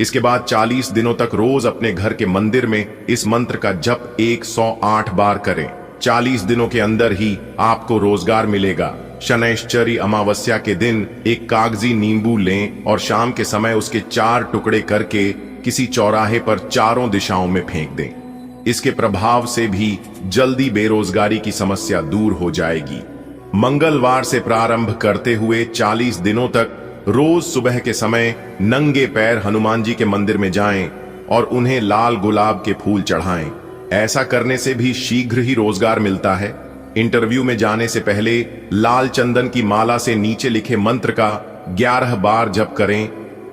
इसके बाद 40 दिनों तक रोज अपने घर के मंदिर में इस मंत्र का जप 108 बार करें। 40 दिनों के अंदर ही आपको रोजगार मिलेगा। शनैश्चरी अमावस्या के दिन एक कागजी नींबू लें और शाम के समय उसके 4 टुकड़े करके किसी चौराहे पर चारों दिशाओं में फेंक दें। इसके प्रभाव से भी जल्दी बेरोजगारी की समस्या दूर हो जाएगी। मंगलवार से प्रारंभ करते हुए 40 दिनों तक रोज सुबह के समय नंगे पैर हनुमान जी के मंदिर में जाएं और उन्हें लाल गुलाब के फूल चढ़ाएं। ऐसा करने से भी शीघ्र ही रोजगार मिलता है। इंटरव्यू में जाने से पहले लाल चंदन की माला से नीचे लिखे मंत्र का 11 बार जप करें।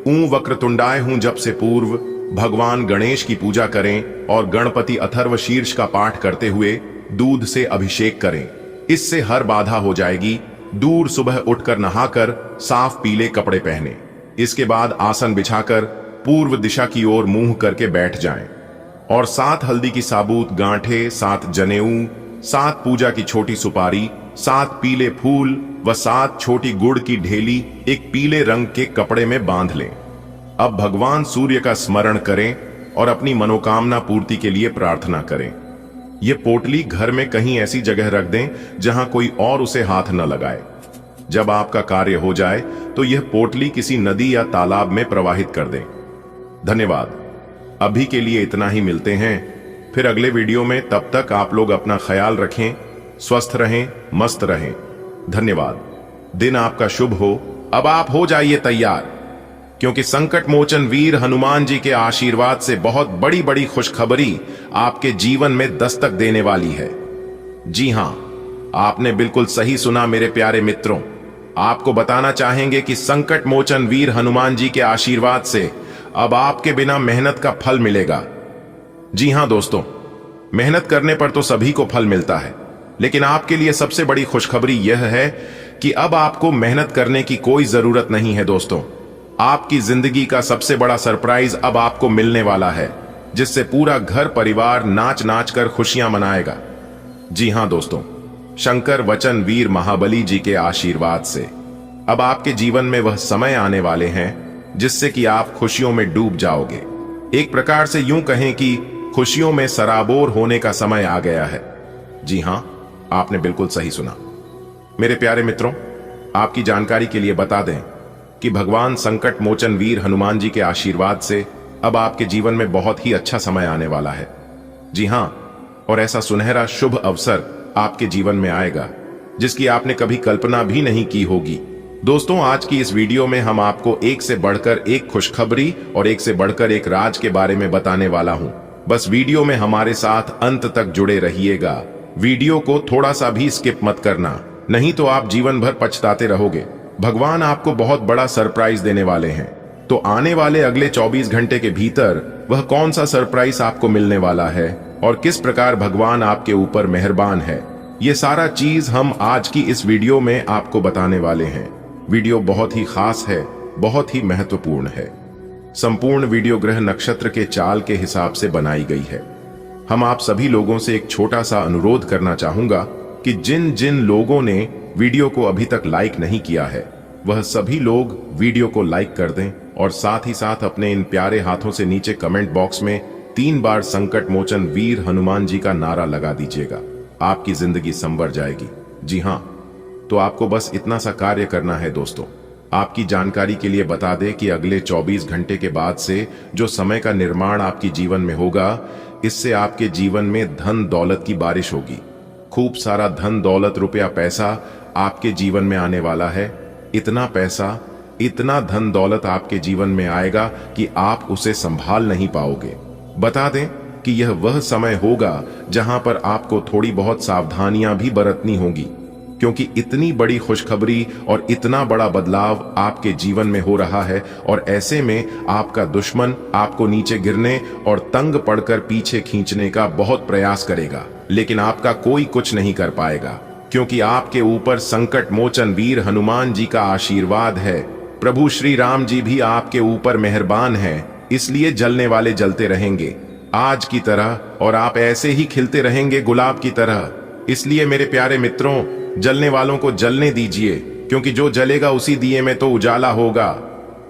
ऊं वक्रतुंडाय हूं जप से पूर्व भगवान गणेश की पूजा करें और गणपति अथर्व शीर्ष का पाठ करते हुए दूध से अभिषेक करें। इससे हर बाधा हो जाएगी। दूर सुबह उठकर नहाकर साफ पीले कपड़े पहने। इसके बाद आसन बिछाकर पूर्व दिशा की ओर मुंह करके बैठ जाएं और 7 हल्दी की साबुत गांठे, 7 जनेऊ, 7 पूजा की छोटी सुपारी, 7 पीले फूल व 7 छोटी गुड़ की ढेली एक पीले रंग के कपड़े में बांध लें। अब भगवान सूर्य का स्मरण करें और अपनी मनोकामना पूर्ति के लिए प्रार्थना करें। यह पोटली घर में कहीं ऐसी जगह रख दें जहां कोई और उसे हाथ न लगाए। जब आपका कार्य हो जाए तो यह पोटली किसी नदी या तालाब में प्रवाहित कर दें। धन्यवाद। अभी के लिए इतना ही। मिलते हैं फिर अगले वीडियो में। तब तक आप लोग अपना ख्याल रखें, स्वस्थ रहें, मस्त रहें। धन्यवाद। दिन आपका शुभ हो। अब आप हो जाइए तैयार, क्योंकि संकट मोचन वीर हनुमान जी के आशीर्वाद से बहुत बड़ी बड़ी खुशखबरी आपके जीवन में दस्तक देने वाली है। जी हां, आपने बिल्कुल सही सुना मेरे प्यारे मित्रों। आपको बताना चाहेंगे कि संकट मोचन वीर हनुमान जी के आशीर्वाद से अब आपके बिना मेहनत का फल मिलेगा। जी हां दोस्तों, मेहनत करने पर तो सभी को फल मिलता है, लेकिन आपके लिए सबसे बड़ी खुशखबरी यह है कि अब आपको मेहनत करने की कोई जरूरत नहीं है। दोस्तों, आपकी जिंदगी का सबसे बड़ा सरप्राइज अब आपको मिलने वाला है, जिससे पूरा घर परिवार नाच नाच कर खुशियां मनाएगा। जी हां दोस्तों, शंकर वचन वीर महाबली जी के आशीर्वाद से अब आपके जीवन में वह समय आने वाले हैं जिससे कि आप खुशियों में डूब जाओगे। एक प्रकार से यूं कहें कि खुशियों में सराबोर होने का समय आ गया है। जी हां, आपने बिल्कुल सही सुना। मेरे प्यारे मित्रों, आपकी जानकारी के लिए बता दें कि भगवान संकट मोचन वीर हनुमान जी के आशीर्वाद से अब आपके जीवन में बहुत ही अच्छा समय आने वाला है। जी हां, और ऐसा सुनहरा शुभ अवसर आपके जीवन में आएगा जिसकी आपने कभी कल्पना भी नहीं की होगी। दोस्तों, आज की इस वीडियो में हम आपको एक से बढ़कर एक खुशखबरी और एक से बढ़कर एक राज के बारे में बताने वाला हूं। बस वीडियो में हमारे साथ अंत तक जुड़े रहिएगा। वीडियो को थोड़ा सा भी स्किप मत करना, नहीं तो आप जीवन भर पछताते रहोगे। भगवान आपको बहुत बड़ा सरप्राइज देने वाले हैं। तो आने वाले अगले 24 घंटे के भीतर वह कौन सा सरप्राइज आपको मिलने वाला है और किस प्रकार भगवान आपके ऊपर मेहरबान है, ये सारा चीज हम आज की इस वीडियो में आपको बताने वाले हैं। वीडियो बहुत ही खास है, बहुत ही महत्वपूर्ण है। संपूर्ण वीडियो ग्रह नक्षत्र के चाल के हिसाब से बनाई गई है। हम आप सभी लोगों से एक छोटा सा अनुरोध करना चाहूंगा कि जिन जिन लोगों ने वीडियो को अभी तक लाइक नहीं किया है, वह सभी लोग वीडियो को लाइक कर दें और साथ ही साथ अपने इन प्यारे हाथों से नीचे कमेंट बॉक्स में 3 बार संकट मोचन वीर हनुमान जी का नारा लगा दीजिएगा। आपकी जिंदगी संवर जाएगी। जी हां, तो आपको बस इतना सा कार्य करना है। दोस्तों, आपकी जानकारी के लिए बता दें कि अगले 24 घंटे के बाद से जो समय का निर्माण आपके जीवन में होगा, इससे आपके जीवन में धन दौलत की बारिश होगी। खूब सारा धन दौलत, रुपया, पैसा आपके जीवन में आने वाला है। इतना पैसा, इतना धन दौलत आपके जीवन में आएगा कि आप उसे संभाल नहीं पाओगे। बता दें कि यह वह समय होगा जहां पर आपको थोड़ी बहुत सावधानियां भी बरतनी होगी, क्योंकि इतनी बड़ी खुशखबरी और इतना बड़ा बदलाव आपके जीवन में हो रहा है। और ऐसे में आपका दुश्मन आपको नीचे गिरने और तंग पड़कर पीछे खींचने का बहुत प्रयास करेगा, लेकिन आपका कोई कुछ नहीं कर पाएगा, क्योंकि आपके ऊपर संकट मोचन वीर हनुमान जी का आशीर्वाद है। प्रभु श्री राम जी भी आपके ऊपर मेहरबान हैं, इसलिए जलने वाले जलते रहेंगे आज की तरह, और आप ऐसे ही खिलते रहेंगे गुलाब की तरह। इसलिए मेरे प्यारे मित्रों, जलने वालों को जलने दीजिए, क्योंकि जो जलेगा उसी दिए में तो उजाला होगा।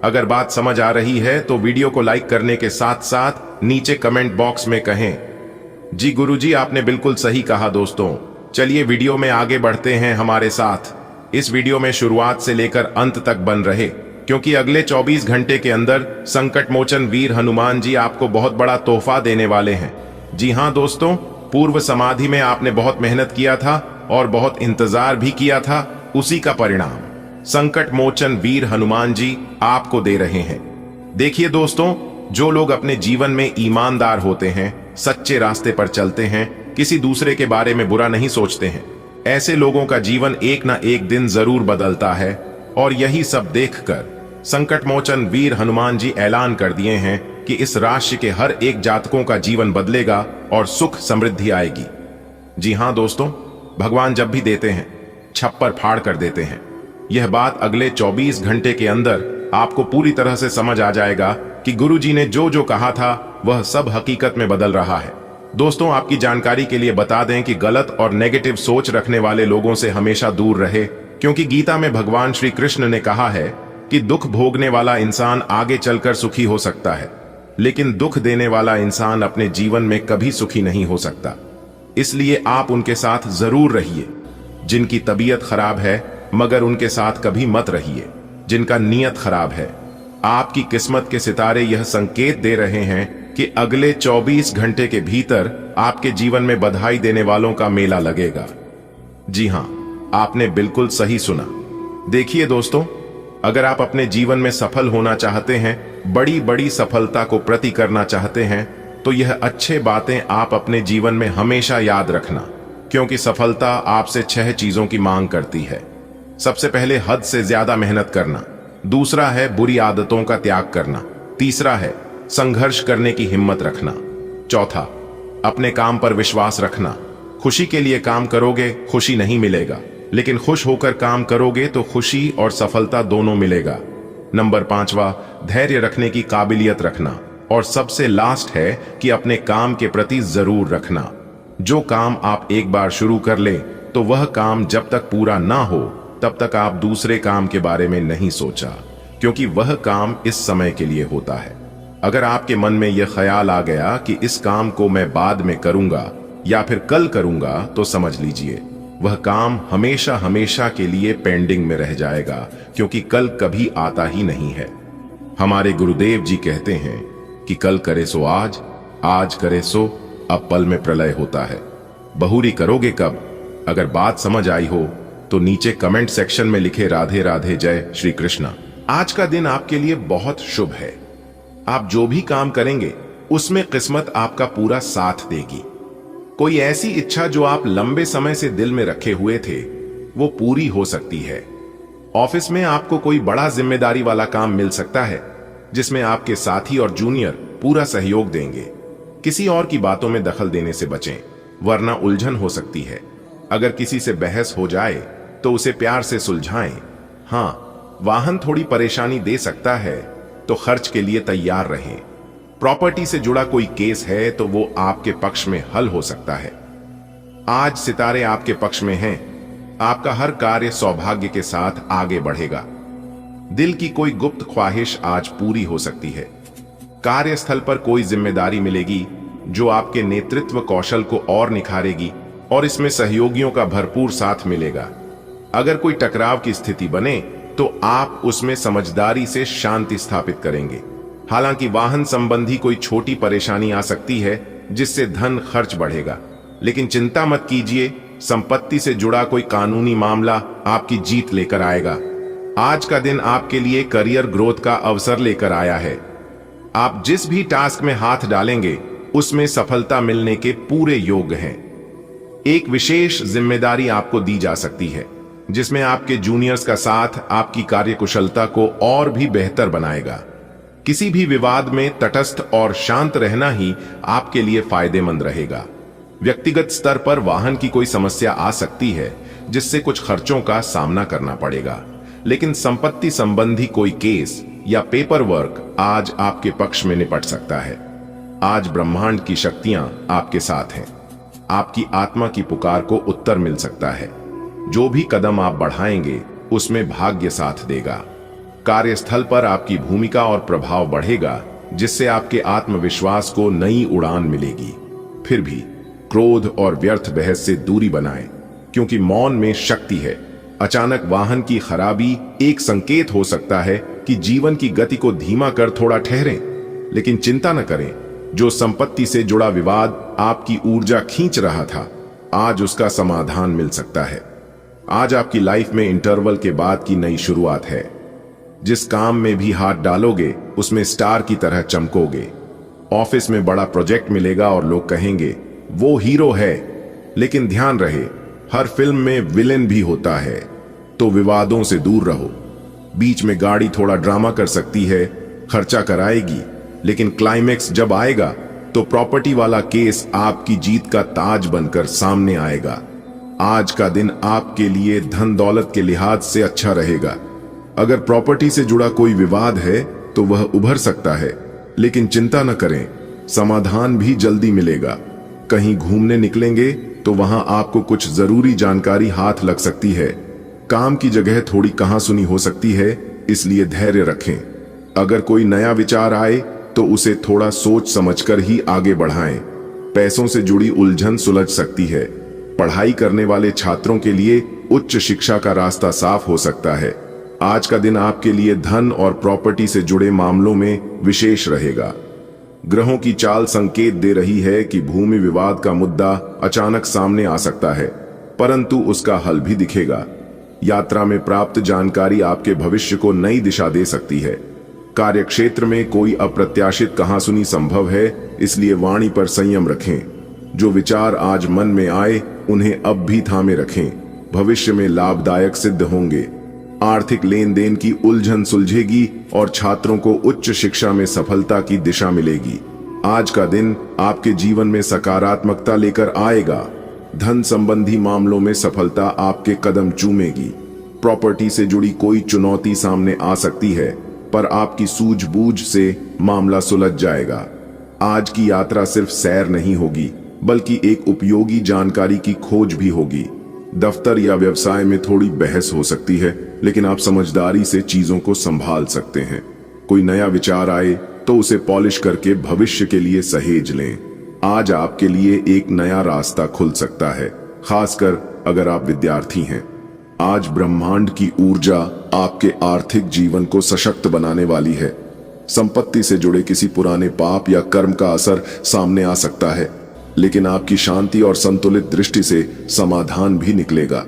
अगर बात समझ आ रही है तो वीडियो को लाइक करने के साथ साथ नीचे कमेंट बॉक्स में कहें, जी गुरुजी आपने बिल्कुल सही कहा। दोस्तों चलिए वीडियो में आगे बढ़ते हैं हमारे साथ। इस वीडियो में शुरुआत से लेकर अंत तक बन रहे, क्योंकि अगले 24 घंटे के अंदर संकट मोचन वीर हनुमान जी आपको बहुत बड़ा तोहफा देने वाले हैं। जी हां दोस्तों, पूर्व समाधि में आपने बहुत मेहनत किया था और बहुत इंतजार भी किया था, उसी का परिणाम संकट मोचन वीर हनुमान जी आपको दे रहे हैं। देखिए दोस्तों, जो लोग अपने जीवन में ईमानदार होते हैं, सच्चे रास्ते पर चलते हैं, किसी दूसरे के बारे में बुरा नहीं सोचते हैं, ऐसे लोगों का जीवन एक ना एक दिन जरूर बदलता है। और यही सब देखकर संकट मोचन वीर हनुमान जी ऐलान कर दिए हैं कि इस राशि के हर एक जातकों का जीवन बदलेगा और सुख समृद्धि आएगी। जी हां दोस्तों, भगवान जब भी देते हैं छप्पर फाड़ कर देते हैं। यह बात अगले 24 घंटे के अंदर आपको पूरी तरह से समझ आ जाएगा कि गुरुजी ने जो जो कहा था वह सब हकीकत में बदल रहा है। दोस्तों आपकी जानकारी के लिए बता दें कि गलत और नेगेटिव सोच रखने वाले लोगों से हमेशा दूर रहे, क्योंकि गीता में भगवान श्री कृष्ण ने कहा है कि दुख भोगने वाला इंसान आगे चलकर सुखी हो सकता है, लेकिन दुख देने वाला इंसान अपने जीवन में कभी सुखी नहीं हो सकता। इसलिए आप उनके साथ जरूर रहिए जिनकी तबीयत खराब है, मगर उनके साथ कभी मत रहिए जिनका नीयत खराब है। आपकी किस्मत के सितारे यह संकेत दे रहे हैं कि अगले 24 घंटे के भीतर आपके जीवन में बधाई देने वालों का मेला लगेगा। जी हां, आपने बिल्कुल सही सुना। देखिए दोस्तों, अगर आप अपने जीवन में सफल होना चाहते हैं, बड़ी बड़ी सफलता को प्रति करना चाहते हैं, तो यह अच्छे बातें आप अपने जीवन में हमेशा याद रखना, क्योंकि सफलता आपसे 6 चीजों की मांग करती है। सबसे पहले हद से ज्यादा मेहनत करना, दूसरा है बुरी आदतों का त्याग करना, तीसरा है संघर्ष करने की हिम्मत रखना, चौथा अपने काम पर विश्वास रखना। खुशी के लिए काम करोगे खुशी नहीं मिलेगा, लेकिन खुश होकर काम करोगे तो खुशी और सफलता दोनों मिलेगा। नंबर 5वां, धैर्य रखने की काबिलियत रखना। और सबसे लास्ट है कि अपने काम के प्रति जरूर रखना। जो काम आप एक बार शुरू कर ले तो वह काम जब तक पूरा ना हो तब तक आप दूसरे काम के बारे में नहीं सोचा, क्योंकि वह काम इस समय के लिए होता है। अगर आपके मन में यह ख्याल आ गया कि इस काम को मैं बाद में करूंगा या फिर कल करूंगा, तो समझ लीजिए वह काम हमेशा हमेशा के लिए पेंडिंग में रह जाएगा, क्योंकि कल कभी आता ही नहीं है। हमारे गुरुदेव जी कहते हैं कि कल करे सो आज, आज करे सो अब पल में प्रलय होता है। बहुरी करोगे कब? अगर बात समझ आई हो तो नीचे कमेंट सेक्शन में लिखे राधे राधे जय श्री कृष्णा। आज का दिन आपके लिए बहुत शुभ है। आप जो भी काम करेंगे उसमें किस्मत आपका पूरा साथ देगी। कोई ऐसी इच्छा जो आप लंबे समय से दिल में रखे हुए थे वो पूरी हो सकती है। ऑफिस में आपको कोई बड़ा जिम्मेदारी वाला काम मिल सकता है जिसमें आपके साथी और जूनियर पूरा सहयोग देंगे। किसी और की बातों में दखल देने से बचें, वरना उलझन हो सकती है। अगर किसी से बहस हो जाए तो उसे प्यार से सुलझाएं। हाँ, वाहन थोड़ी परेशानी दे सकता है तो खर्च के लिए तैयार रहें। प्रॉपर्टी से जुड़ा कोई केस है तो वो आपके पक्ष में हल हो सकता है। आज सितारे आपके पक्ष में हैं। आपका हर कार्य सौभाग्य के साथ आगे बढ़ेगा। दिल की कोई गुप्त ख्वाहिश आज पूरी हो सकती है। कार्यस्थल पर कोई जिम्मेदारी मिलेगी जो आपके नेतृत्व कौशल को और निखारेगी, और इसमें सहयोगियों का भरपूर साथ मिलेगा। अगर कोई टकराव की स्थिति बने तो आप उसमें समझदारी से शांति स्थापित करेंगे। हालांकि वाहन संबंधी कोई छोटी परेशानी आ सकती है जिससे धन खर्च बढ़ेगा, लेकिन चिंता मत कीजिए, संपत्ति से जुड़ा कोई कानूनी मामला आपकी जीत लेकर आएगा। आज का दिन आपके लिए करियर ग्रोथ का अवसर लेकर आया है। आप जिस भी टास्क में हाथ डालेंगे उसमें सफलता मिलने के पूरे योग्य हैं। एक विशेष जिम्मेदारी आपको दी जा सकती है जिसमें आपके जूनियर्स का साथ आपकी कार्यकुशलता को और भी बेहतर बनाएगा। किसी भी विवाद में तटस्थ और शांत रहना ही आपके लिए फायदेमंद रहेगा। व्यक्तिगत स्तर पर वाहन की कोई समस्या आ सकती है जिससे कुछ खर्चों का सामना करना पड़ेगा, लेकिन संपत्ति संबंधी कोई केस या पेपर वर्क आज आपके पक्ष में निपट सकता है। आज ब्रह्मांड की शक्तियां आपके साथ हैं। आपकी आत्मा की पुकार को उत्तर मिल सकता है। जो भी कदम आप बढ़ाएंगे उसमें भाग्य साथ देगा। कार्यस्थल पर आपकी भूमिका और प्रभाव बढ़ेगा, जिससे आपके आत्मविश्वास को नई उड़ान मिलेगी। फिर भी क्रोध और व्यर्थ बहस से दूरी बनाएं, क्योंकि मौन में शक्ति है। अचानक वाहन की खराबी एक संकेत हो सकता है कि जीवन की गति को धीमा कर थोड़ा ठहरें। लेकिन चिंता न करें, जो संपत्ति से जुड़ा विवाद आपकी ऊर्जा खींच रहा था, आज उसका समाधान मिल सकता है। आज आपकी लाइफ में इंटरवल के बाद की नई शुरुआत है। जिस काम में भी हाथ डालोगे उसमें स्टार की तरह चमकोगे। ऑफिस में बड़ा प्रोजेक्ट मिलेगा और लोग कहेंगे वो हीरो है। लेकिन ध्यान रहे, हर फिल्म में विलेन भी होता है, तो विवादों से दूर रहो। बीच में गाड़ी थोड़ा ड्रामा कर सकती है, खर्चा कराएगी, लेकिन क्लाइमेक्स जब आएगा तो प्रॉपर्टी वाला केस आपकी जीत का ताज बनकर सामने आएगा। आज का दिन आपके लिए धन दौलत के लिहाज से अच्छा रहेगा। अगर प्रॉपर्टी से जुड़ा कोई विवाद है तो वह उभर सकता है, लेकिन चिंता न करें, समाधान भी जल्दी मिलेगा। कहीं घूमने निकलेंगे तो वहां आपको कुछ जरूरी जानकारी हाथ लग सकती है। काम की जगह थोड़ी कहासुनी हो सकती है, इसलिए धैर्य रखें। अगर कोई नया विचार आए तो उसे थोड़ा सोच समझकर ही आगे बढ़ाएं। पैसों से जुड़ी उलझन सुलझ सकती है। पढ़ाई करने वाले छात्रों के लिए उच्च शिक्षा का रास्ता साफ हो सकता है। आज का दिन आपके लिए धन और प्रॉपर्टी से जुड़े मामलों में विशेष रहेगा। ग्रहों की चाल संकेत दे रही है कि भूमि विवाद का मुद्दा अचानक सामने आ सकता है, परंतु उसका हल भी दिखेगा। यात्रा में प्राप्त जानकारी आपके भविष्य को नई दिशा दे सकती है। कार्यक्षेत्र में कोई अप्रत्याशित कहासुनी संभव है, इसलिए वाणी पर संयम रखें। जो विचार आज मन में आए उन्हें अब भी थामे रखें, भविष्य में लाभदायक सिद्ध होंगे। आर्थिक लेन देन की उलझन सुलझेगी और छात्रों को उच्च शिक्षा में सफलता की दिशा मिलेगी। आज का दिन आपके जीवन में सकारात्मकता लेकर आएगा। धन संबंधी मामलों में सफलता आपके कदम चूमेगी। प्रॉपर्टी से जुड़ी कोई चुनौती सामने आ सकती है, पर आपकी सूझबूझ से मामला सुलझ जाएगा। आज की यात्रा सिर्फ सैर नहीं होगी, बल्कि एक उपयोगी जानकारी की खोज भी होगी। दफ्तर या व्यवसाय में थोड़ी बहस हो सकती है, लेकिन आप समझदारी से चीजों को संभाल सकते हैं। कोई नया विचार आए तो उसे पॉलिश करके भविष्य के लिए सहेज लें। आज आपके लिए एक नया रास्ता खुल सकता है, खासकर अगर आप विद्यार्थी हैं। आज ब्रह्मांड की ऊर्जा आपके आर्थिक जीवन को सशक्त बनाने वाली है। संपत्ति से जुड़े किसी पुराने पाप या कर्म का असर सामने आ सकता है, लेकिन आपकी शांति और संतुलित दृष्टि से समाधान भी निकलेगा।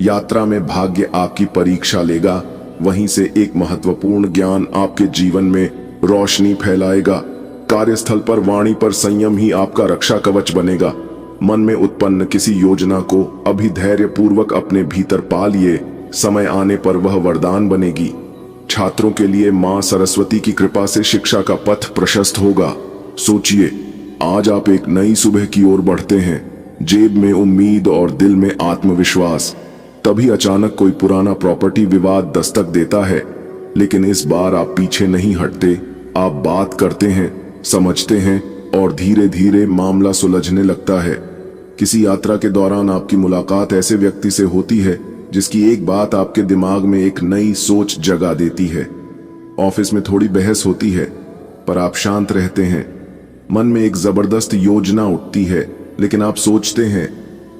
यात्रा में भाग्य आपकी परीक्षा लेगा, वहीं से एक महत्वपूर्ण ज्ञान आपके जीवन में रोशनी फैलाएगा। कार्यस्थल पर वाणी पर संयम ही आपका रक्षा कवच बनेगा। मन में उत्पन्न किसी योजना को अभी धैर्य पूर्वक अपने भीतर पालिए, समय आने पर वह वरदान बनेगी। छात्रों के लिए मां सरस्वती की कृपा से शिक्षा का पथ प्रशस्त होगा। सोचिए, आज आप एक नई सुबह की ओर बढ़ते हैं, जेब में उम्मीद और दिल में आत्मविश्वास। तभी अचानक कोई पुराना प्रॉपर्टी विवाद दस्तक देता है, लेकिन इस बार आप पीछे नहीं हटते। आप बात करते हैं, समझते हैं और धीरे धीरे मामला सुलझने लगता है। किसी यात्रा के दौरान आपकी मुलाकात ऐसे व्यक्ति से होती है जिसकी एक बात आपके दिमाग में एक नई सोच जगा देती है। ऑफिस में थोड़ी बहस होती है, पर आप शांत रहते हैं। मन में एक जबरदस्त योजना उठती है, लेकिन आप सोचते हैं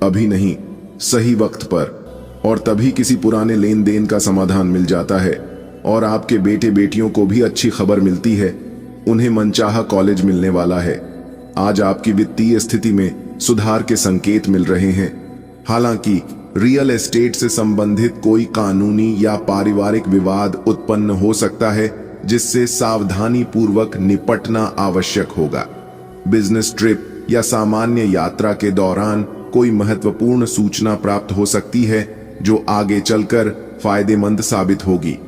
अभी नहीं, सही वक्त पर। और तभी किसी पुराने लेन देन का समाधान मिल जाता है और आपके बेटे बेटियों को भी अच्छी खबर मिलती है। उन्हें मनचाहा कॉलेज मिलने वाला है। आज आपकी वित्तीय स्थिति में सुधार के संकेत मिल रहे हैं। हालांकि रियल एस्टेट से संबंधित कोई कानूनी या पारिवारिक विवाद उत्पन्न हो सकता है, जिससे सावधानी पूर्वक निपटना आवश्यक होगा। बिजनेस ट्रिप या सामान्य यात्रा के दौरान कोई महत्वपूर्ण सूचना प्राप्त हो सकती है, जो आगे चलकर फायदेमंद साबित होगी।